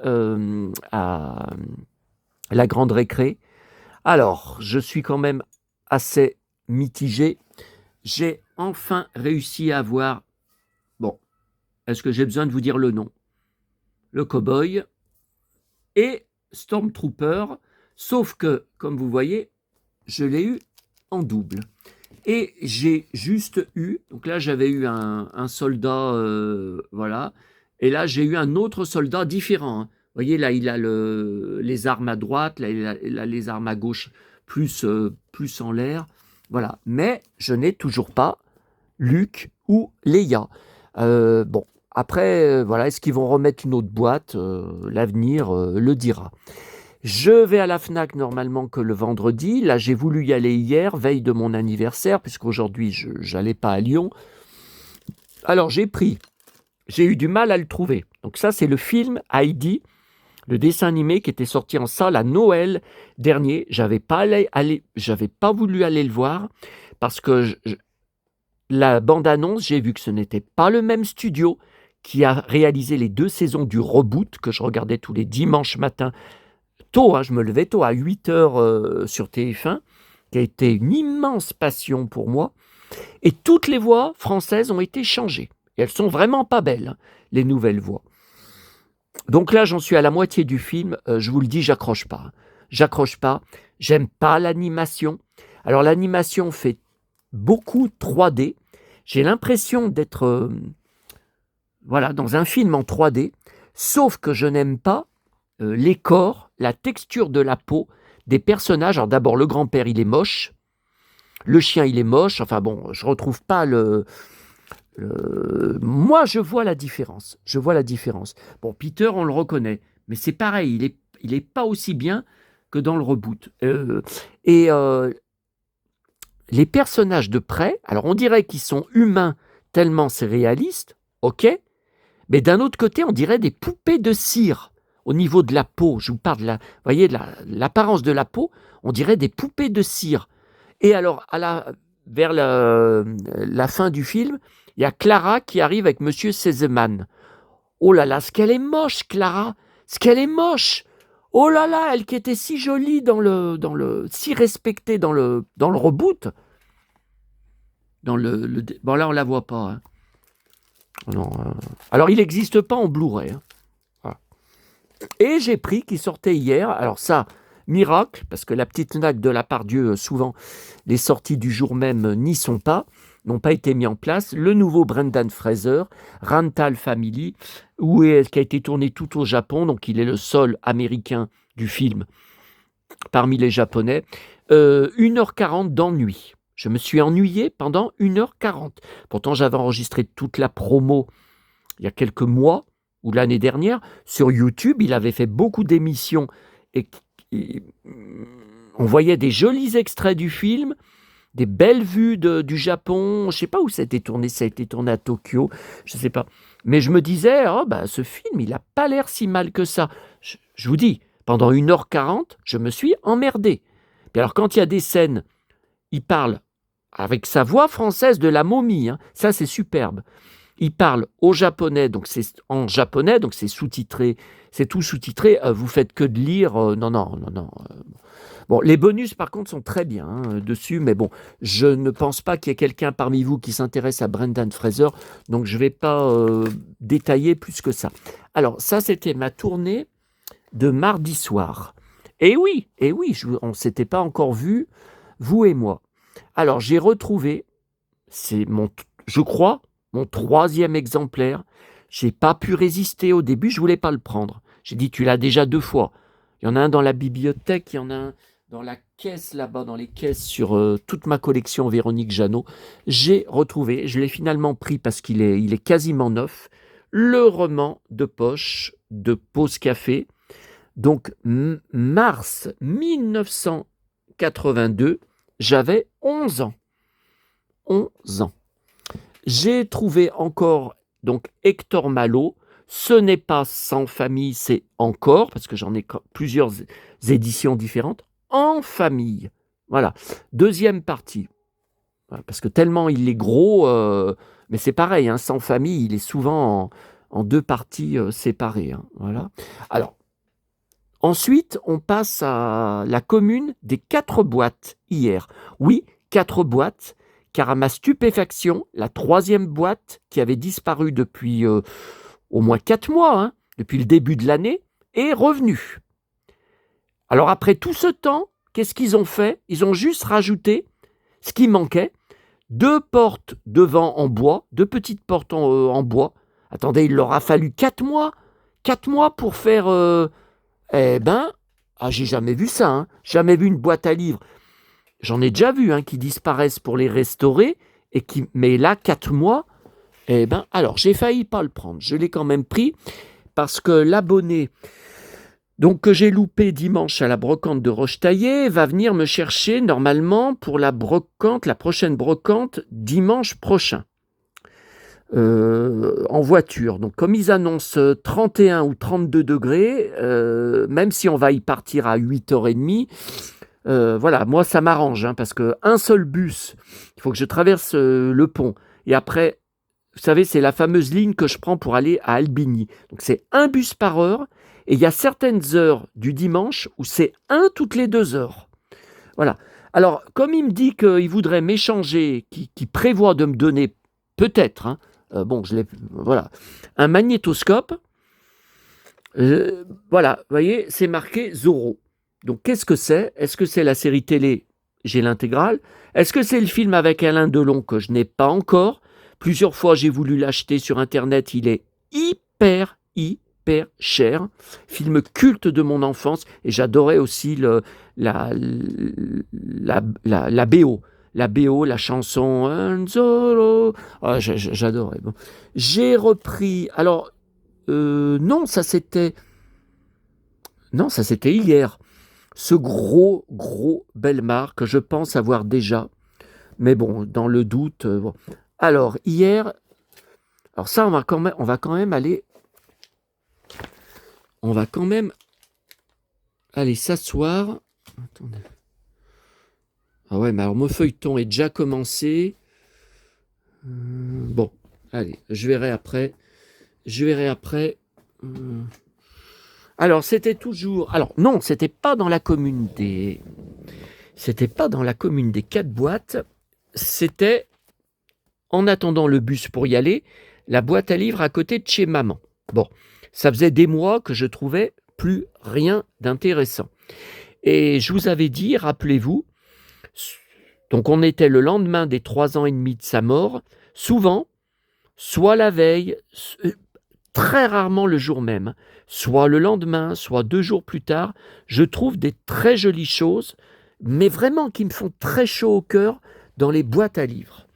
à la grande récré. Alors, je suis quand même assez mitigé. J'ai enfin réussi à avoir... Bon, est-ce que j'ai besoin de vous dire le nom? Le Cowboy et Stormtrooper, sauf que, comme vous voyez, je l'ai eu en double. Et j'ai juste eu, donc là j'avais eu un soldat, voilà, et là j'ai eu un autre soldat différent, hein. Vous voyez, là il a les armes à droite, là il a les armes à gauche plus en l'air. Voilà, mais je n'ai toujours pas Luke ou Leia. Bon, après, voilà, est-ce qu'ils vont remettre une autre boîte? L'avenir le dira. Je vais à la Fnac normalement que le vendredi. Là, j'ai voulu y aller hier, veille de mon anniversaire, puisqu'aujourd'hui, je n'allais pas à Lyon. Alors, j'ai eu du mal à le trouver. Donc ça, c'est le film Heidi, le dessin animé qui était sorti en salle à Noël dernier. J'avais pas voulu aller le voir parce que la bande-annonce, j'ai vu que ce n'était pas le même studio qui a réalisé les 2 saisons du Reboot que je regardais tous les dimanches matins tôt. Je me levais tôt à 8h sur TF1, qui a été une immense passion pour moi. Et toutes les voix françaises ont été changées. Et elles sont vraiment pas belles, les nouvelles voix. Donc là, j'en suis à la moitié du film. Je vous le dis, j'accroche pas. J'accroche pas. J'aime pas l'animation. Alors l'animation fait beaucoup 3D. J'ai l'impression d'être dans un film en 3D. Sauf que je n'aime pas les corps, la texture de la peau des personnages. Alors d'abord, le grand-père, il est moche. Le chien, il est moche. Enfin bon, je retrouve pas moi, je vois la différence. Je vois la différence. Bon, Peter, on le reconnaît, mais c'est pareil, il est pas aussi bien que dans le Reboot. Les personnages de près, alors on dirait qu'ils sont humains tellement c'est réaliste, ok, mais d'un autre côté, on dirait des poupées de cire au niveau de la peau. Je vous parle de l'apparence de la peau, on dirait des poupées de cire. Et alors, vers la fin du film, il y a Clara qui arrive avec Monsieur Sesemann. Oh là là, ce qu'elle est moche, Clara. Ce qu'elle est moche. Oh là là, elle qui était si jolie si respectée dans le Reboot. Bon, là, on la voit pas. Non, alors, il n'existe pas en Blu-ray. Voilà. Et j'ai pris qui sortait hier. Alors ça, miracle, parce que la petite Fnac de la Pardieu, souvent, les sorties du jour même n'y sont pas. N'ont pas été mis en place, le nouveau Brendan Fraser, Rental Family, qui a été tourné tout au Japon, donc il est le seul américain du film parmi les Japonais. 1h40 d'ennui. Je me suis ennuyé pendant 1h40. Pourtant, j'avais enregistré toute la promo il y a quelques mois, ou l'année dernière, sur YouTube. Il avait fait beaucoup d'émissions et on voyait des jolis extraits du film, des belles vues du Japon. Je ne sais pas où ça a été tourné à Tokyo, je ne sais pas. Mais je me disais, ce film, il n'a pas l'air si mal que ça. Je vous dis, pendant 1h40, je me suis emmerdé. Puis alors, quand il y a des scènes, il parle avec sa voix française de la momie, ça c'est superbe. Il parle au japonais, donc c'est en japonais, donc c'est sous-titré, c'est tout sous-titré. Vous faites que de lire, non. Bon, les bonus, par contre, sont très bien dessus, mais bon, je ne pense pas qu'il y ait quelqu'un parmi vous qui s'intéresse à Brendan Fraser, donc je ne vais pas détailler plus que ça. Alors, ça, c'était ma tournée de mardi soir. Et oui, on ne s'était pas encore vu, vous et moi. Alors, j'ai retrouvé, je crois, mon 3e exemplaire. Je n'ai pas pu résister au début, je ne voulais pas le prendre. J'ai dit, tu l'as déjà 2 fois. Il y en a un dans la bibliothèque, il y en a un dans la caisse là-bas, dans les caisses sur toute ma collection Véronique Jeannot. J'ai retrouvé, je l'ai finalement pris parce qu'il est quasiment neuf, le roman de poche de Pause Café. Donc, mars 1982, j'avais 11 ans. 11 ans. J'ai trouvé encore donc Hector Malot. Ce n'est pas Sans famille, c'est Encore, parce que j'en ai plusieurs éditions différentes. En famille. Voilà. 2e partie. Voilà, parce que tellement il est gros, mais c'est pareil, Sans famille, il est souvent en 2 parties séparées. Voilà. Alors, ensuite, on passe à la commune des 4 boîtes hier. Oui, 4 boîtes, car à ma stupéfaction, la 3e boîte, qui avait disparu depuis au moins 4 mois, depuis le début de l'année, est revenue. Alors après tout ce temps, qu'est-ce qu'ils ont fait? Ils ont juste rajouté ce qui manquait, 2 portes devant en bois, 2 petites portes en bois. Attendez, il leur a fallu 4 mois. 4 mois pour faire... j'ai jamais vu ça, jamais vu une boîte à livres. J'en ai déjà vu qui disparaissent pour les restaurer, mais là, 4 mois, alors j'ai failli pas le prendre. Je l'ai quand même pris parce que l'abonné Donc que j'ai loupé dimanche à la brocante de Rochetaillé, va venir me chercher normalement pour la prochaine brocante dimanche prochain. En voiture. Donc comme ils annoncent 31 ou 32 degrés, même si on va y partir à 8h30, voilà, moi ça m'arrange, hein, parce qu'un seul bus, il faut que je traverse le pont. Et après, vous savez, c'est la fameuse ligne que je prends pour aller à Albigny. Donc c'est un bus par heure, et il y a certaines heures du dimanche où c'est un toutes les 2 heures. Voilà. Alors, comme il me dit qu'il voudrait m'échanger, qu'il prévoit de me donner peut-être, hein, bon, voilà, un magnétoscope, voilà, vous voyez, c'est marqué Zorro. Donc, qu'est-ce que c'est? Est-ce que c'est la série télé? J'ai l'intégrale. Est-ce que c'est le film avec Alain Delon que je n'ai pas encore? Plusieurs fois, j'ai voulu l'acheter sur Internet. Il est hyper cher. Film culte de mon enfance. Et j'adorais aussi la BO. La BO, la chanson Anzolo. Ah, j'adorais. Bon. J'ai repris. Alors, non, ça c'était hier. Ce gros Belmar que je pense avoir déjà. Mais bon, dans le doute. Bon. Alors, hier, alors ça, on va quand même aller s'asseoir. Attendez. Ah ouais, mais alors mon feuilleton est déjà commencé. Bon, allez, je verrai après. Alors, c'était toujours... Alors, non, c'était pas dans la commune des 4 boîtes. C'était, en attendant le bus pour y aller, la boîte à livres à côté de chez maman. Bon, ça faisait des mois que je trouvais plus rien d'intéressant. Et je vous avais dit, rappelez-vous, donc on était le lendemain des 3 ans et demi de sa mort, souvent, soit la veille, très rarement le jour même, soit le lendemain, soit 2 jours plus tard, je trouve des très jolies choses, mais vraiment qui me font très chaud au cœur dans les boîtes à livres.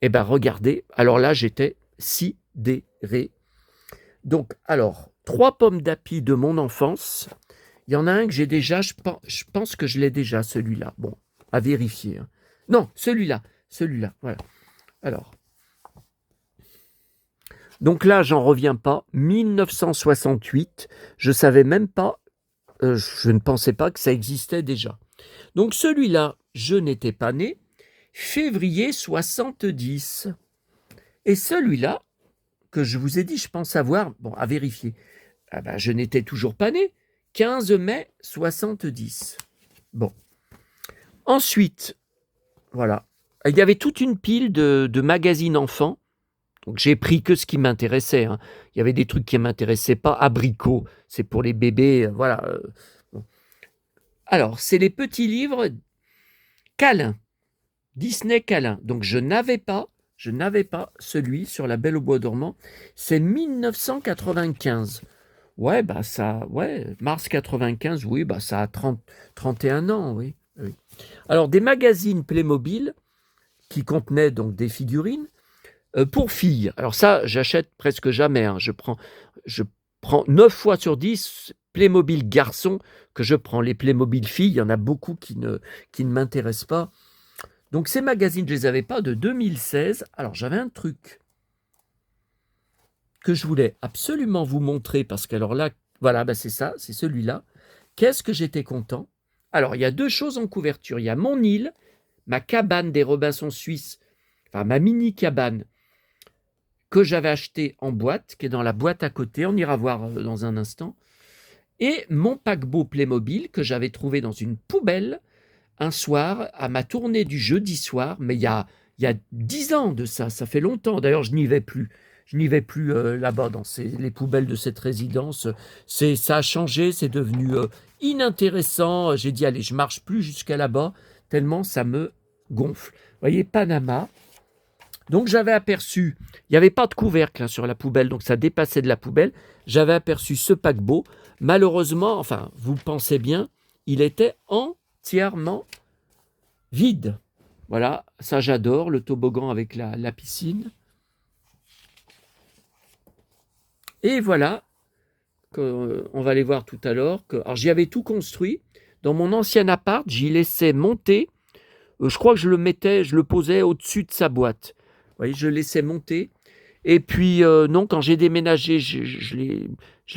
Eh bien, regardez, alors là, j'étais sidéré. Donc, alors, 3 pommes d'api de mon enfance. Il y en a un que j'ai déjà, je pense que je l'ai déjà, celui-là. Bon, à vérifier. Hein. Non, celui-là, voilà. Alors, donc là, j'en reviens pas. 1968, je savais même pas, je ne pensais pas que ça existait déjà. Donc celui-là, je n'étais pas né. Février 70. Et celui-là, que je vous ai dit, je pense avoir, bon, à vérifier, ah ben, je n'étais toujours pas né. 15 mai 70. Bon. Ensuite, voilà. Il y avait toute une pile de magazines enfants. Donc j'ai pris que ce qui m'intéressait. Hein. Il y avait des trucs qui ne m'intéressaient pas. Abricot, c'est pour les bébés. Voilà. Bon. Alors, c'est les petits livres câlins. Disney câlin. Donc je n'avais pas celui sur La Belle au bois dormant. C'est 1995. Ouais, bah ça, ouais, mars 95, oui, bah ça a 31 ans, oui. Alors, des magazines Playmobil qui contenaient donc des figurines pour filles. Alors ça, j'achète presque jamais. Hein. Je prends 9 fois sur 10 Playmobil garçons que je prends. Les Playmobil filles, il y en a beaucoup qui ne m'intéressent pas. Donc ces magazines, je ne les avais pas de 2016. Alors j'avais un truc que je voulais absolument vous montrer parce que alors là, voilà, bah c'est ça, c'est celui-là. Qu'est-ce que j'étais content. Alors il y a 2 choses en couverture. Il y a mon île, ma cabane des Robinson suisses, enfin ma mini cabane que j'avais achetée en boîte, qui est dans la boîte à côté. On ira voir dans un instant. Et mon paquebot Playmobil que j'avais trouvé dans une poubelle un soir à ma tournée du jeudi soir, mais il y a 10 ans de ça, ça fait longtemps. D'ailleurs, je n'y vais plus. Là-bas dans les poubelles de cette résidence. Ça a changé, c'est devenu inintéressant. J'ai dit, allez, je marche plus jusqu'à là-bas, tellement ça me gonfle. Vous voyez, Panama. Donc j'avais aperçu, il n'y avait pas de couvercle hein, sur la poubelle, donc ça dépassait de la poubelle. J'avais aperçu ce paquebot. Malheureusement, enfin, vous pensez bien, il était entièrement vide. Voilà, ça j'adore, le toboggan avec la piscine. Et voilà, on va aller voir tout à l'heure. Alors, j'y avais tout construit. Dans mon ancien appart, j'y laissais monter. Je crois que je le posais au-dessus de sa boîte. Vous voyez, je le laissais monter. Et puis, non, quand j'ai déménagé, je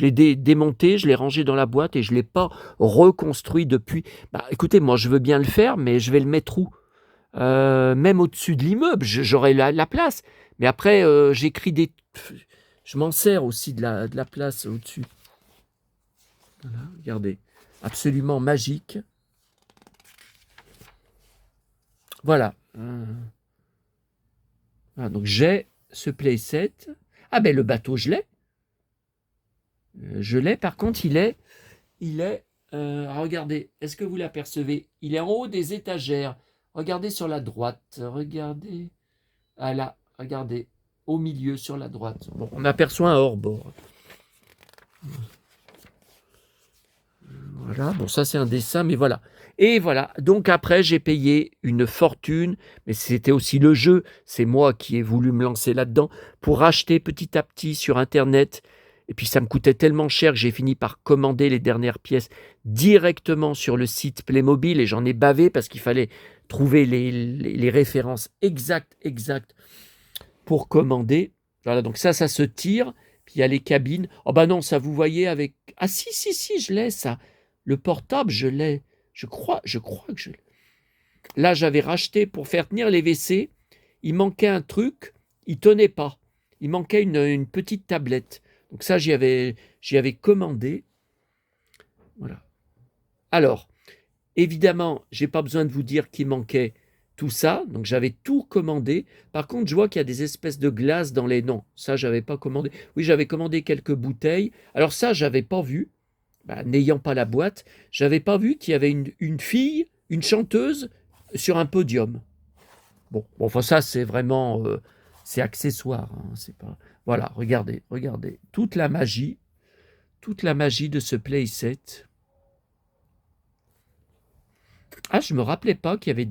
l'ai démonté, je l'ai rangé dans la boîte et je ne l'ai pas reconstruit depuis. Bah, écoutez, moi, je veux bien le faire, mais je vais le mettre où? Même au-dessus de l'immeuble, j'aurai la place. Mais après, j'écris des... Je m'en sers aussi de la place au-dessus. Voilà, regardez. Absolument magique. Voilà. Voilà, donc j'ai ce playset. Ah ben le bateau, je l'ai. Je l'ai, par contre, il est regardez, est-ce que vous l'apercevez? Il est en haut des étagères. Regardez sur la droite. Regardez. Ah là, regardez. Au milieu, sur la droite. Bon, on aperçoit un hors-bord. Voilà, bon, ça c'est un dessin, mais voilà. Et voilà, donc après j'ai payé une fortune, mais c'était aussi le jeu, c'est moi qui ai voulu me lancer là-dedans, pour acheter petit à petit sur Internet, et puis ça me coûtait tellement cher que j'ai fini par commander les dernières pièces directement sur le site Playmobil, et j'en ai bavé parce qu'il fallait trouver les références exactes pour commander. Voilà, donc ça se tire, puis il y a les cabines. Oh bah non, ça vous voyez avec... Ah si, je l'ai ça. Le portable, je l'ai. Je crois que je l'ai. Là, j'avais racheté pour faire tenir les WC. Il manquait un truc. Il tenait pas. Il manquait une petite tablette. Donc ça, j'y avais commandé. Voilà. Alors, évidemment, j'ai pas besoin de vous dire qu'il manquait tout ça. Donc j'avais tout commandé. Par contre, je vois qu'il y a des espèces de glace dans les... Non, ça, j'avais pas commandé. Oui, j'avais commandé quelques bouteilles. Alors ça, j'avais pas vu. Bah, n'ayant pas la boîte, j'avais pas vu qu'il y avait une fille, une chanteuse, sur un podium. Bon enfin ça c'est vraiment, c'est accessoire, hein, c'est pas... Voilà, regardez, toute la magie de ce playset. Ah, je me rappelais pas qu'il y avait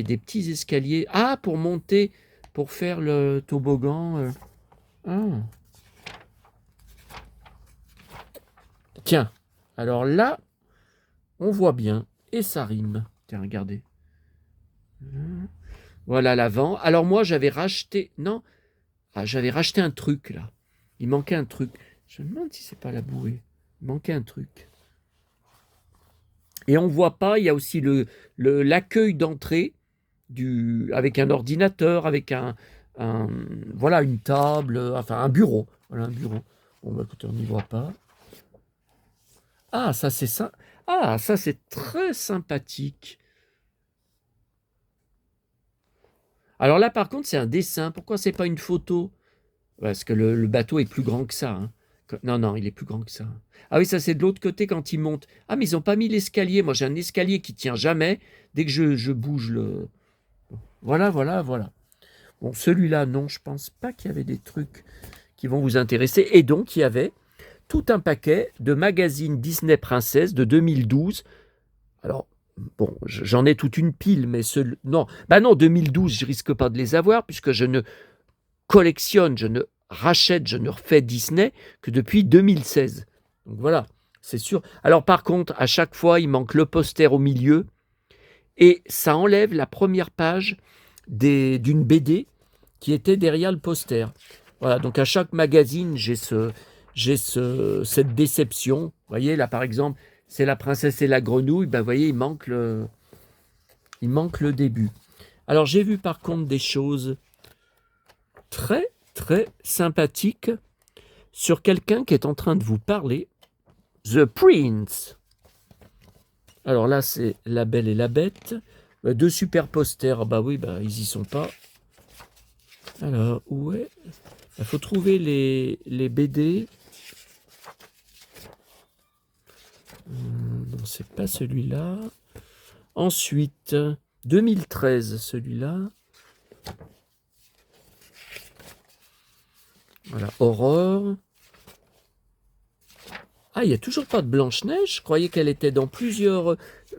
des petits escaliers. Ah, pour monter, pour faire le toboggan. Ah. Tiens, alors là, on voit bien, et ça rime. Tiens, regardez. Voilà l'avant. Alors moi, j'avais racheté... Non, j'avais racheté un truc, là. Il manquait un truc. Je me demande si c'est pas la bouée. Il manquait un truc. Et on voit pas, il y a aussi l'accueil d'entrée avec un ordinateur, avec voilà, une table, enfin un bureau. Voilà, un bureau. Bon, bah écoutez, on n'y voit pas. Ah, ça c'est ça. Ah, ça c'est très sympathique. Alors là, par contre, c'est un dessin. Pourquoi c'est pas une photo? Parce que le bateau est plus grand que ça. Hein. Non, il est plus grand que ça. Ah oui, ça c'est de l'autre côté quand il monte. Ah, mais ils n'ont pas mis l'escalier. Moi, j'ai un escalier qui tient jamais dès que je bouge le... Voilà. Bon, celui-là, non, je pense pas qu'il y avait des trucs qui vont vous intéresser. Et donc, il y avait tout un paquet de magazines Disney Princess de 2012. Alors, bon, j'en ai toute une pile, mais non, 2012, je risque pas de les avoir, puisque je ne collectionne, je ne rachète, je ne refais Disney que depuis 2016. Donc voilà, c'est sûr. Alors par contre, à chaque fois, il manque le poster au milieu, et ça enlève la première page d'une BD qui était derrière le poster. Voilà, donc à chaque magazine, j'ai cette déception. Vous voyez, là par exemple, c'est La Princesse et la Grenouille. Ben, vous voyez, il manque le début. Alors j'ai vu par contre des choses très très sympathiques sur quelqu'un qui est en train de vous parler. The Prince. Alors là, c'est La Belle et la Bête. Deux super posters. Bah oui, ils y sont pas. Alors, ouais. Il faut trouver les BD. Non, c'est pas celui-là. Ensuite, 2013, celui-là. Voilà, Aurore. Ah, il n'y a toujours pas de Blanche-Neige. Je croyais qu'elle était dans plusieurs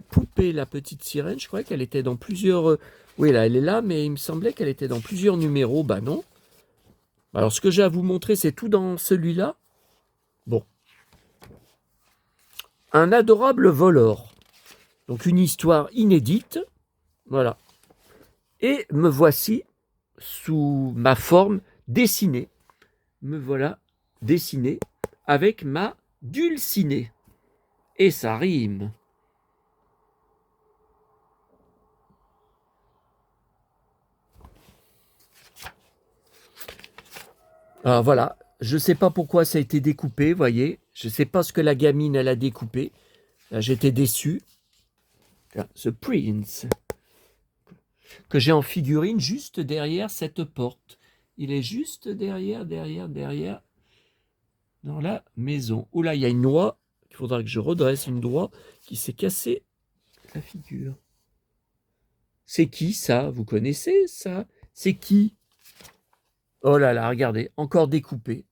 poupées, la petite sirène. Je croyais qu'elle était dans plusieurs... Oui, là, elle est là, mais il me semblait qu'elle était dans plusieurs numéros. Bah non. Alors, ce que j'ai à vous montrer, c'est tout dans celui-là. Bon. Un adorable voleur. Donc une histoire inédite. Voilà. Et me voici sous ma forme dessinée. Me voilà dessiné avec ma dulcinée. Et ça rime. Alors voilà, je ne sais pas pourquoi ça a été découpé, voyez. Je ne sais pas ce que la gamine, elle a découpé. Là, j'étais déçu. The Prince. Que j'ai en figurine juste derrière cette porte. Il est juste derrière, dans la maison. Oh là, il y a une noix. Il faudra que je redresse une noix qui s'est cassée la figure. C'est qui ça? Vous connaissez ça? C'est qui? Oh là là, regardez, encore découpé.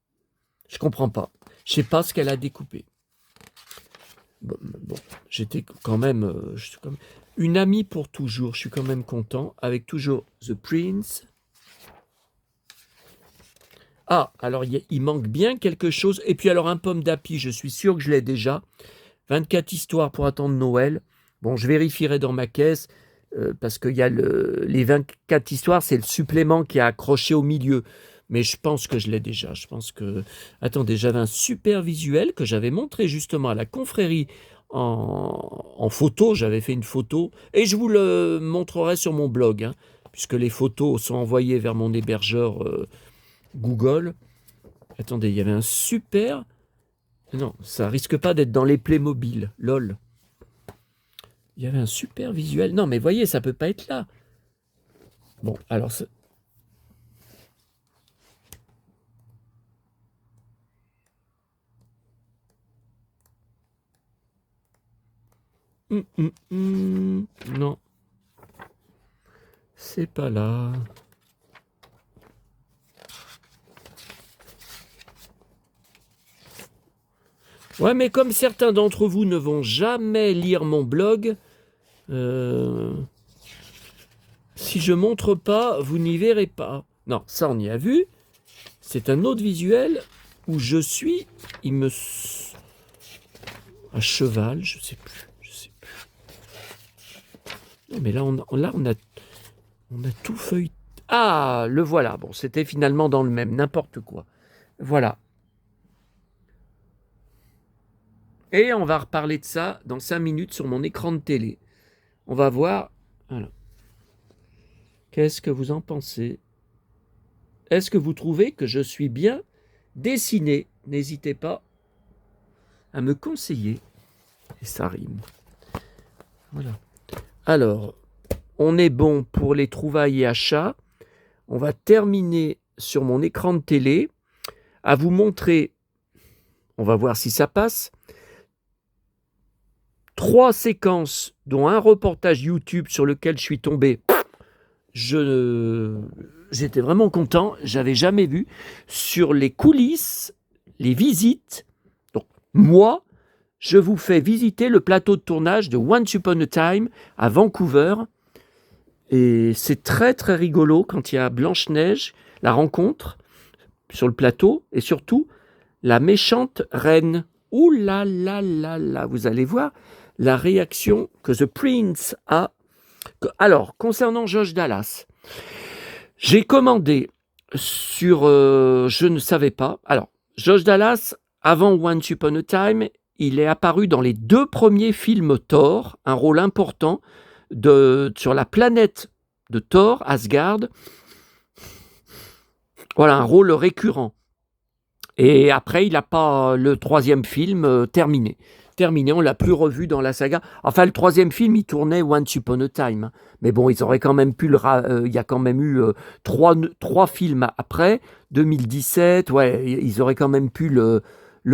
Je comprends pas. Je sais pas ce qu'elle a découpé. Bon, j'étais quand même, une amie pour toujours. Je suis quand même content. Avec toujours The Prince. Ah, alors il manque bien quelque chose. Et puis alors un pomme d'api, je suis sûr que je l'ai déjà. 24 histoires pour attendre Noël. Bon, je vérifierai dans ma caisse. Parce qu'il y a les 24 histoires, c'est le supplément qui est accroché au milieu. Mais je pense que je l'ai déjà. Je pense que... Attendez, j'avais un super visuel que j'avais montré justement à la confrérie en photo. J'avais fait une photo et je vous le montrerai sur mon blog, hein, puisque les photos sont envoyées vers mon hébergeur Google. Attendez, il y avait un super... Non, ça risque pas d'être dans les Playmobil, lol. Il y avait un super visuel. Non, mais voyez, ça peut pas être là. Bon, alors... Non. C'est pas là. Ouais, mais comme certains d'entre vous ne vont jamais lire mon blog, si je montre pas, vous n'y verrez pas. Non, ça on y a vu. C'est un autre visuel où je suis, à cheval, je sais plus. Non, mais là on a tout feuilleté. Ah, le voilà. Bon, c'était finalement dans le même, n'importe quoi. Voilà. Et on va reparler de ça dans 5 minutes sur mon écran de télé. On va voir. Voilà. Qu'est-ce que vous en pensez? Est-ce que vous trouvez que je suis bien dessiné? N'hésitez pas à me conseiller. Et ça rime. Voilà. Alors, on est bon pour les trouvailles et achats. On va terminer sur mon écran de télé à vous montrer, on va voir si ça passe, 3 séquences, dont un reportage YouTube sur lequel je suis tombé. J'étais vraiment content, j'avais jamais vu, sur les coulisses, les visites. Donc, moi, je vous fais visiter le plateau de tournage de Once Upon a Time à Vancouver. Et c'est très très rigolo quand il y a Blanche-Neige, la rencontre sur le plateau, et surtout la méchante reine. Ouh là là là là, vous allez voir la réaction que The Prince a. Alors, concernant Josh Dallas, j'ai commandé sur... je ne savais pas. Alors, Josh Dallas, avant Once Upon a Time, il est apparu dans les 2 premiers films Thor, un rôle important sur la planète de Thor, Asgard. Voilà, un rôle récurrent. Et après, il n'a pas le 3e film terminé. On l'a plus revu dans la saga. Enfin, le 3e film, il tournait Once Upon a Time. Mais bon, ils auraient quand même pu il y a quand même eu 3 films après, 2017. Ouais, ils auraient quand même pu le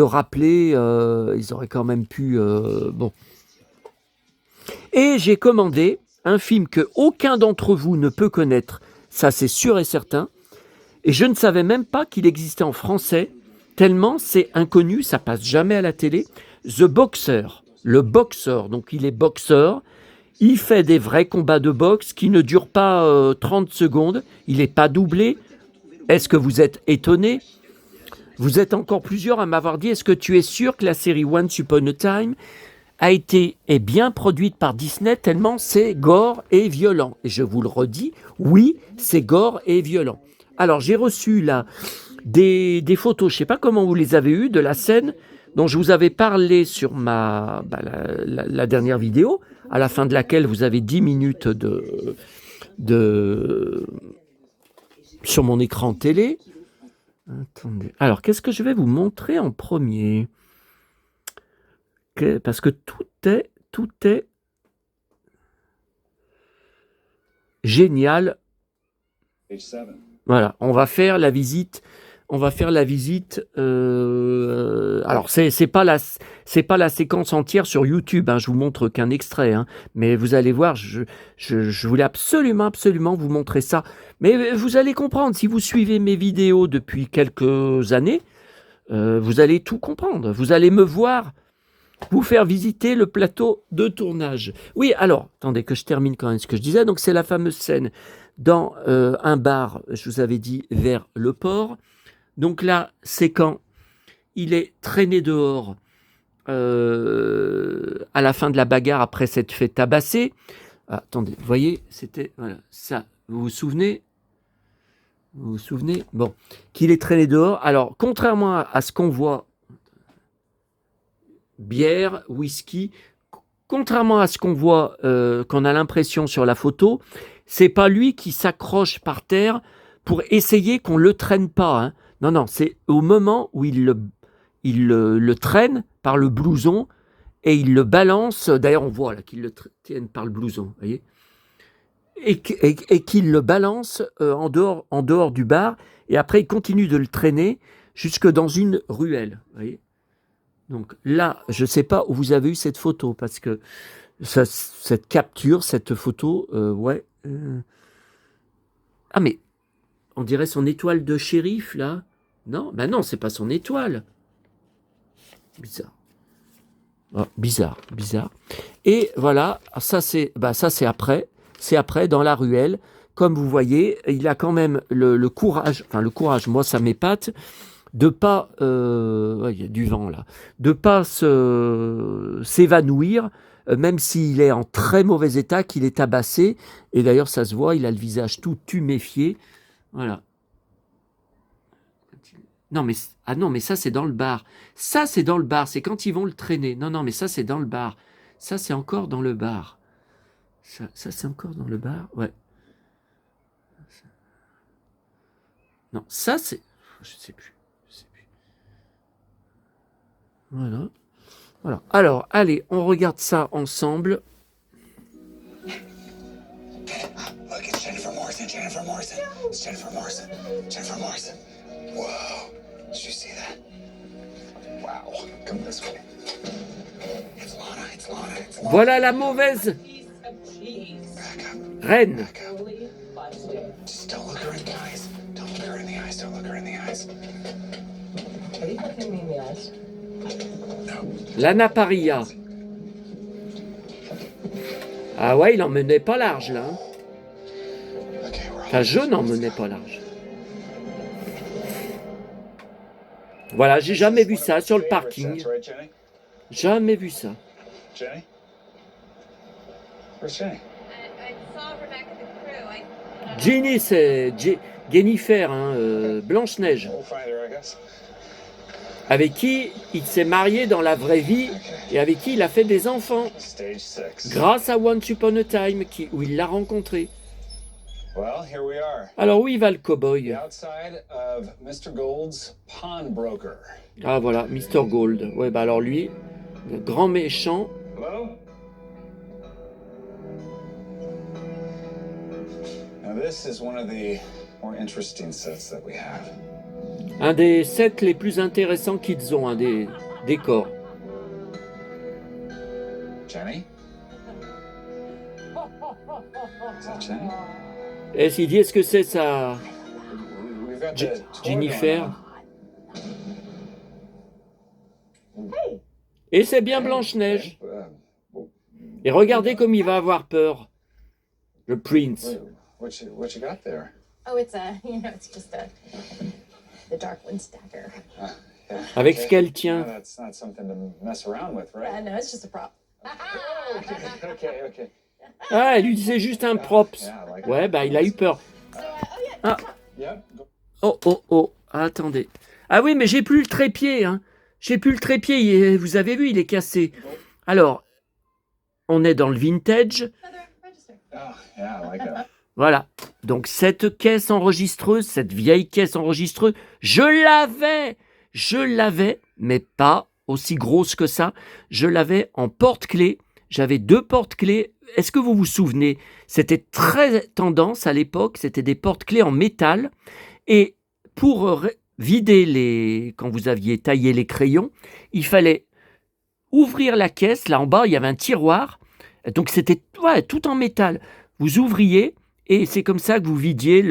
rappeler. Ils auraient quand même pu... bon. Et j'ai commandé un film que aucun d'entre vous ne peut connaître. Ça, c'est sûr et certain. Et je ne savais même pas qu'il existait en français, tellement c'est inconnu, ça passe jamais à la télé. The Boxer, le boxeur, donc il est boxeur, il fait des vrais combats de boxe qui ne durent pas 30 secondes, il n'est pas doublé. Est-ce que vous êtes étonné? Vous êtes encore plusieurs à m'avoir dit, est-ce que tu es sûr que la série Once Upon a Time est bien produite par Disney tellement c'est gore et violent. Et je vous le redis, oui, c'est gore et violent. Alors, j'ai reçu là des photos, je ne sais pas comment vous les avez eues, de la scène dont je vous avais parlé sur la dernière vidéo, à la fin de laquelle vous avez 10 minutes sur mon écran télé. Attendez. Alors, qu'est-ce que je vais vous montrer en premier ? Parce que tout est génial. Voilà, on va faire la visite. Alors, c'est pas la séquence entière sur YouTube. Hein, je vous montre qu'un extrait. Hein, mais vous allez voir, je voulais absolument vous montrer ça. Mais vous allez comprendre si vous suivez mes vidéos depuis quelques années. Vous allez tout comprendre. Vous allez me voir vous faire visiter le plateau de tournage. Oui, alors, attendez que je termine quand même ce que je disais. Donc, c'est la fameuse scène dans un bar, je vous avais dit, vers le port. Donc là, c'est quand il est traîné dehors à la fin de la bagarre après s'être fait tabasser. Ah, attendez, vous voyez, c'était voilà, ça. Vous vous souvenez ? Bon, qu'il est traîné dehors. Alors, contrairement à ce qu'on voit, bière, whisky, contrairement à ce qu'on voit, qu'on a l'impression sur la photo, c'est pas lui qui s'accroche par terre pour essayer qu'on le traîne pas. Hein. Non, c'est au moment où il le traîne par le blouson et il le balance. D'ailleurs, on voit là qu'il le traîne par le blouson, vous voyez, et qu'il le balance en dehors du bar. Et après, il continue de le traîner jusque dans une ruelle, vous voyez. Donc là, je ne sais pas où vous avez eu cette photo, parce que cette capture, cette photo, ouais. Ah, mais on dirait son étoile de shérif, là. Non, ben non, c'est pas son étoile. Bizarre. Oh, bizarre. Et voilà, ça c'est après. C'est après, dans la ruelle. Comme vous voyez, il a quand même le courage, moi ça m'épate, de pas, il y a du vent là, de pas s'évanouir, même s'il est en très mauvais état, qu'il est tabassé, et d'ailleurs ça se voit, il a le visage tout tuméfié, voilà. Non mais ça c'est dans le bar, c'est quand ils vont le traîner, non mais ça c'est dans le bar, ça c'est encore dans le bar, ça c'est encore dans le bar, ouais. Non, ça c'est, je sais plus. Voilà. Alors, allez, on regarde ça ensemble. Look, it's Jennifer Morrison. It's Jennifer Morrison. Whoa. Did you see that? Wow. Come this way. It's Lana. Voilà la mauvaise reine. Back up. Just don't look her in the eyes. Don't look her in the eyes. Are you looking me in the eyes? Lana Parrilla. Ah ouais, il en menait pas large là. Hein. Enfin, je n'en menais pas large. Voilà, j'ai jamais vu ça sur le parking. Jamais vu ça. Jenny? Where's Jenny? I saw her back at the crew. Jenny, c'est Jennifer, hein, Blanche-Neige. We'll find her, I guess. Avec qui il s'est marié dans la vraie vie et avec qui il a fait des enfants. Stage 6. Grâce à Once Upon a Time, où il l'a rencontré. Well, here we are. Alors où il va le cow-boy? The outside of Mr. Gold's pawnbroker. Ah voilà, Mr. Gold. Ouais, bah alors lui, le grand méchant. Hello? Now this is one of the more interesting sets that we have. Un des sets les plus intéressants qu'ils ont, un des décors. Jenny? Is that Jenny? Est-ce qu'il dit, est-ce que c'est ça, We've got the tour Jennifer? going Et c'est bien Blanche-Neige. on. Et regardez comme il va avoir peur. Le prince. What you got there? Oh, it's it's just a the Darkwood's dagger. Yeah. Avec ce qu'elle No, tient. that's not something to mess around with, Yeah, right? no, it's just a prop. Okay. Ah, elle lui disait juste un props. Yeah, I like Ouais, that. bah il a eu peur. So, Ah, Yep. oh, attendez. Ah oui, mais j'ai plus le trépied, hein. J'ai plus le trépied, vous avez vu, il est cassé. Alors, on est dans le vintage. another register. Oh, yeah, I like that. Voilà. Donc cette caisse enregistreuse, cette vieille caisse enregistreuse, je l'avais, mais pas aussi grosse que ça. Je l'avais en porte-clés. J'avais 2 porte-clés. Est-ce que vous vous souvenez? C'était très tendance à l'époque. C'était des porte-clés en métal. Et pour vider quand vous aviez taillé les crayons, il fallait ouvrir la caisse. Là en bas, il y avait un tiroir. Donc c'était tout en métal. Vous ouvriez et c'est comme ça que vous vidiez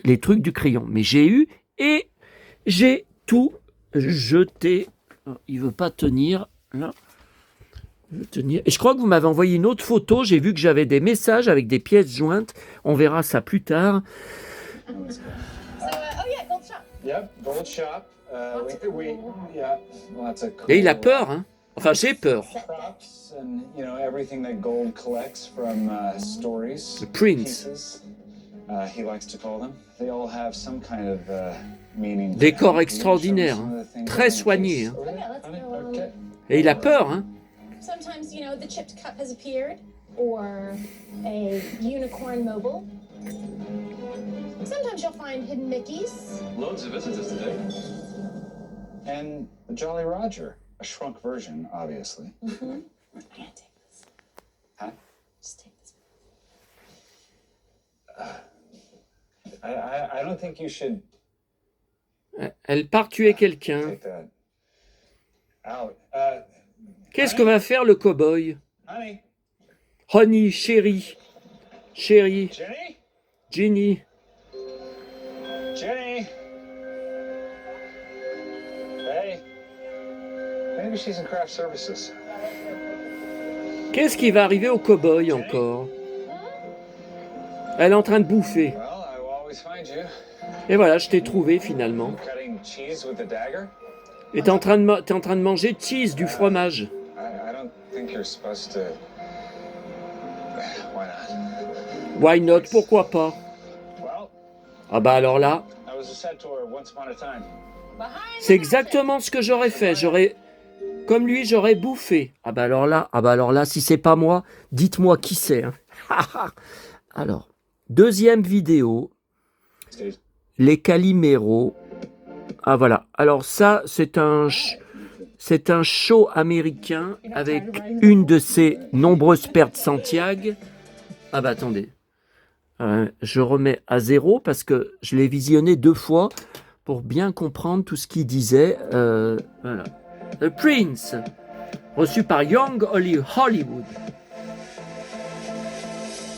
les trucs du crayon. Mais j'ai tout jeté. Il veut pas tenir là. Il veut tenir. Et je crois que vous m'avez envoyé une autre photo. J'ai vu que j'avais des messages avec des pièces jointes. On verra ça plus tard. So, yeah, Gold Shop. Yep, Gold Shop. Yeah, lots of cool Et il a peur, hein. Enfin, j'ai peur. props and everything that Gold collects from stories. The prints. Pieces, he likes to call them. They all have some kind of meaning. to Décor him. extraordinaire, Show me some of the things très in the soigné, case. hein. Oh, Yeah, let's honey, go. okay. Et il a peur, hein. Sometimes, the chipped cup has appeared, or a unicorn mobile. Sometimes you'll find hidden Mickeys. Loads of visitors today. And the Jolly Roger, a shrunk version, obviously. I can't take this. Huh? Just take this. I don't think you should Elle part tuer quelqu'un. take that out. Qu'est-ce que va faire le cow-boy? Honey, Honey, chérie, Jenny, Ginny. Jenny. Hey, maybe she's in craft services. Qu'est-ce qui va arriver au cow-boy encore? Elle est en train de bouffer. Well, I will always find you. Et voilà, je t'ai trouvé finalement. Cutting cheese with the dagger. Et t'es en train de manger cheese, du fromage. I don't think you're supposed to. Why not? Why not? Pourquoi pas? Well, Ah bah alors là, I was a centaur once upon a time. c'est exactement ce que j'aurais fait. Comme lui, j'aurais bouffé. Ah bah alors là, si c'est pas moi, dites-moi qui c'est, hein. Alors, deuxième vidéo, les Caliméros. Ah voilà. Alors ça, c'est un show américain avec une de ses nombreuses pertes Santiago. Ah bah attendez. Je remets à 0 parce que je l'ai visionné 2 fois pour bien comprendre tout ce qu'il disait. Voilà. The Prince, reçu par Young Hollywood.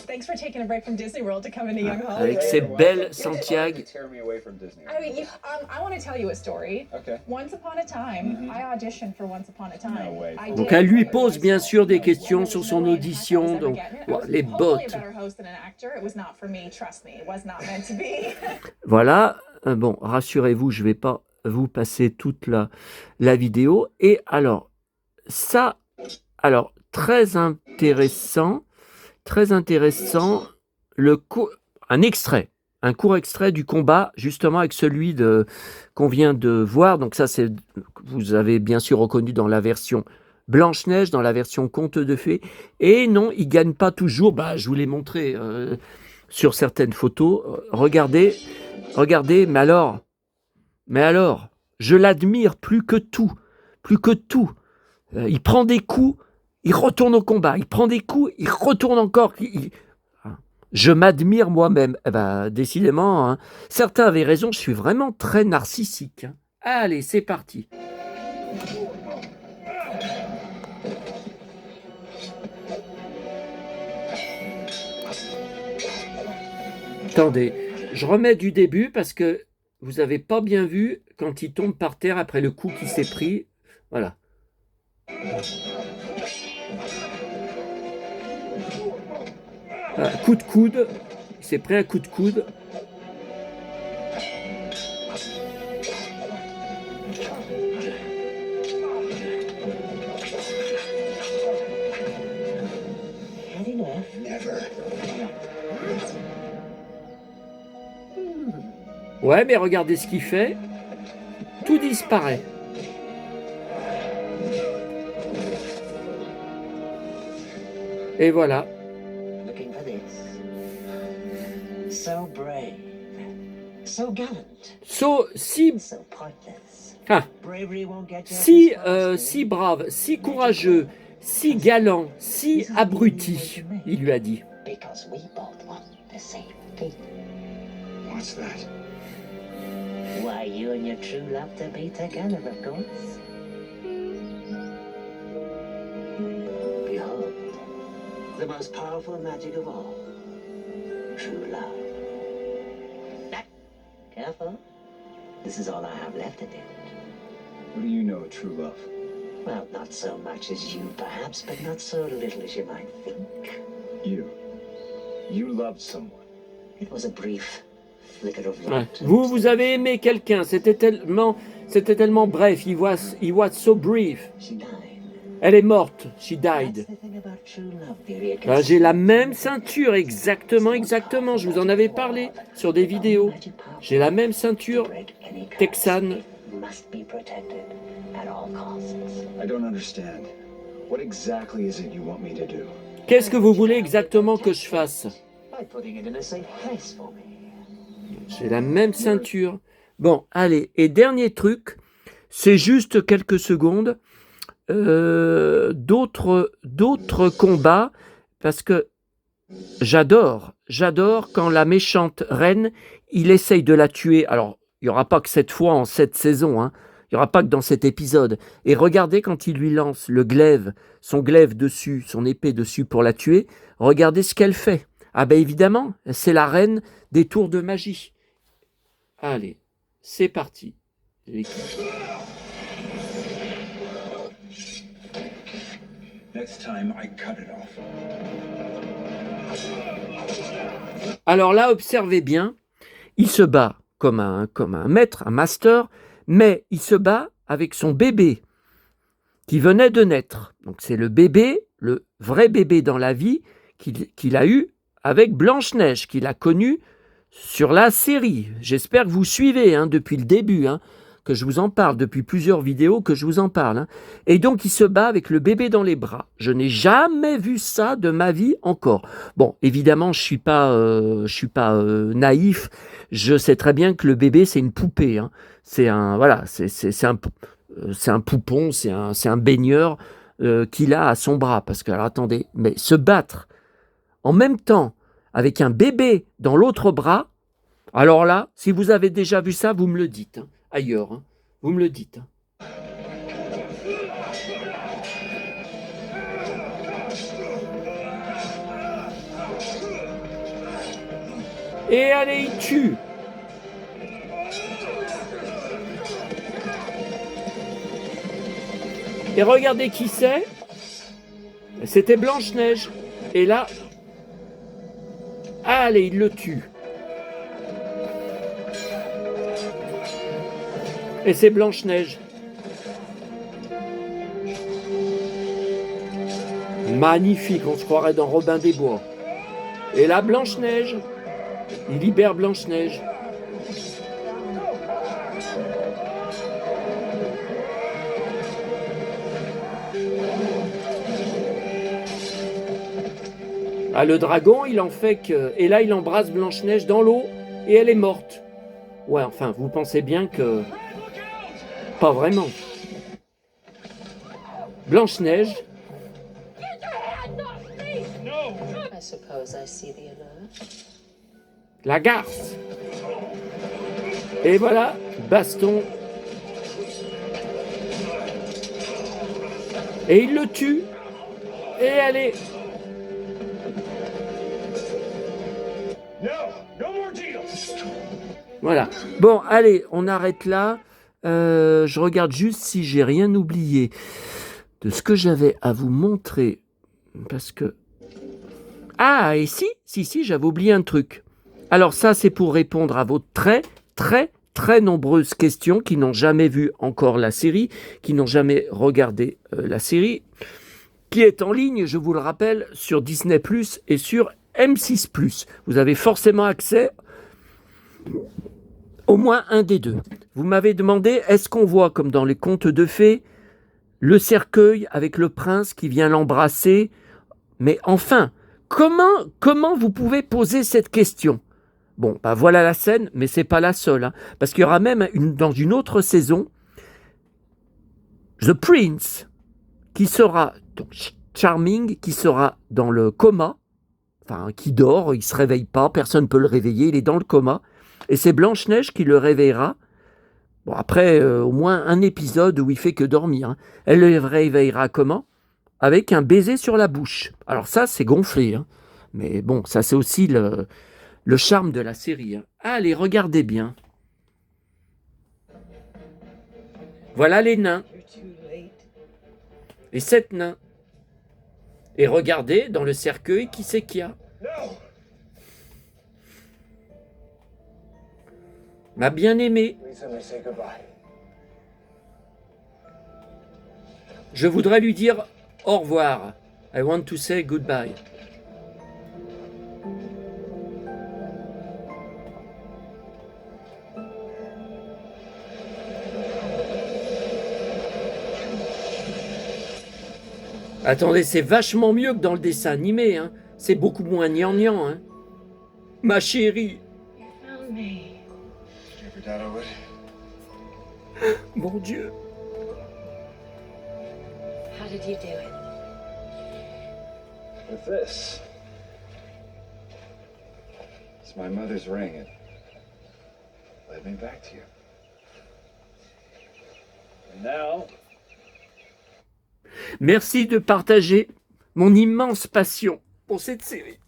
Thanks for taking a break from Disney World to come into Young Hollywood. Avec ses belles Santiago. Tear me away from Disney. I mean, I want to tell you a story. Okay. Once upon a time, I auditioned for Once Upon a Time. No way. I Donc did. elle lui pose bien sûr des questions There's sur no son way in audition. heck I was Donc ever getting it. I ouais, was les hopefully bottes. a better host than an actor. It was not for me. Trust me, it was not meant to be. Voilà. Bon, rassurez-vous, je vais pas vous passer toute la vidéo. Et alors, ça, alors très intéressant, un court extrait du combat, justement avec celui qu'on vient de voir. Donc ça, vous avez bien sûr reconnu dans la version Blanche-Neige, dans la version Conte de Fées. Et non, il gagne pas toujours. Bah, je vous l'ai montré sur certaines photos. Regardez, mais alors, je l'admire plus que tout. Il prend des coups, il retourne au combat. Il prend des coups, il retourne encore. Je m'admire moi-même. Eh ben, décidément, hein. Certains avaient raison, je suis vraiment très narcissique, hein. Allez, c'est parti. Attendez, je remets du début parce que vous n'avez pas bien vu quand il tombe par terre après le coup qu'il s'est pris. Voilà. Un coup de coude. Il s'est pris un coup de coude. Ouais, mais regardez ce qu'il fait. Tout disparaît. Et voilà. Looking for this. So brave. So gallant. Si So pointless. ah, Bravery won't get you si brave, si courageux, si galant, si abruti, il lui a dit. Because we both want the same thing. What's that? Why, you and your true love to be together, of course. Behold, the most powerful magic of all. True love. Ah, careful. This is all I have left of it. What do you know of true love? Well, not so much as you, perhaps, but not so little as you might think. You loved someone. It was a brief flicker of Ouais. light. Vous avez aimé quelqu'un, c'était tellement bref, it was so brief. She died. Elle est morte, she That's died. the thing about true love, dearie. It can Ben, j'ai la see même ceinture, exactement, je vous en avais parlé sur des vidéos. J'ai la même ceinture break any curse. texane. It must be protected at all costs. I don't understand. What exactly is it you want me to do? Qu'est-ce que vous voulez exactement que je fasse? By putting it in a safe place for me. J'ai la même ceinture. Bon, allez, et dernier truc, c'est juste quelques secondes. D'autres combats, parce que j'adore quand la méchante reine, il essaye de la tuer. Alors, il n'y aura pas que cette fois en cette saison, hein. Il n'y aura pas que dans cet épisode. Et regardez quand il lui lance le glaive, son glaive dessus, son épée dessus pour la tuer, regardez ce qu'elle fait. Ah ben évidemment, c'est la reine des tours de magie. Allez, c'est parti. Next time, I cut it off. Alors là, observez bien, il se bat comme un maître, un master, mais il se bat avec son bébé qui venait de naître. Donc c'est le bébé, le vrai bébé dans la vie qu'il a eu avec Blanche-Neige, qu'il a connu sur la série. J'espère que vous suivez depuis le début, que je vous en parle, depuis plusieurs vidéos que je vous en parle. Et donc il se bat avec le bébé dans les bras. Je n'ai jamais vu ça de ma vie encore. Bon, évidemment, je suis pas naïf. Je sais très bien que le bébé c'est une poupée. C'est un poupon, c'est un baigneur qu'il a à son bras. Parce que alors attendez, mais se battre en même temps avec un bébé dans l'autre bras. Alors là, si vous avez déjà vu ça, vous me le dites. Ailleurs, vous me le dites. Et allez, il tue. Et regardez qui c'est. C'était Blanche-Neige. Et là, allez, il le tue. Et c'est Blanche-Neige. Magnifique, on se croirait dans Robin des Bois. Et là, Blanche-Neige, il libère Blanche-Neige. Ah, le dragon, il en fait que... Et là, il embrasse Blanche-Neige dans l'eau et elle est morte. Ouais, enfin, vous pensez bien que... Pas vraiment. Blanche-Neige. I suppose I see the alert. La garce. Et voilà, baston. Et il le tue. Et allez. Voilà. Bon, allez, on arrête là. Je regarde juste si j'ai rien oublié de ce que j'avais à vous montrer. Parce que... Ah, et si, j'avais oublié un truc. Alors ça, c'est pour répondre à vos très nombreuses questions qui n'ont jamais vu encore la série, qui n'ont jamais regardé la série, qui est en ligne, je vous le rappelle, sur Disney+, et sur M6+. Vous avez forcément accès Au moins un des deux. Vous m'avez demandé, est-ce qu'on voit, comme dans les contes de fées, le cercueil avec le prince qui vient l'embrasser? Mais enfin, comment vous pouvez poser cette question? Bon, bah voilà la scène, mais c'est pas la seule, hein, parce qu'il y aura même dans une autre saison, The Prince, qui sera, donc Charming, qui sera dans le coma, enfin, qui dort, il se réveille pas, personne ne peut le réveiller, il est dans le coma, et c'est Blanche-Neige qui le réveillera. Bon, après, au moins un épisode où il fait que dormir. Hein. Elle le réveillera comment? Avec un baiser sur la bouche. Alors ça, c'est gonflé. Hein. Mais bon, ça, c'est aussi le charme de la série. Hein. Allez, regardez bien. Voilà les nains. Les 7 nains. Et regardez, dans le cercueil, qui c'est qu'il y a? Ma bien-aimée. Je voudrais lui dire au revoir. I want to say goodbye. Attendez, c'est vachement mieux que dans le dessin animé. Hein. C'est beaucoup moins gnangnan. Hein. Ma chérie. Mon Dieu. How did you do it? With this. It's my mother's ring. It led me back to you. And now. Merci de partager mon immense passion pour cette série.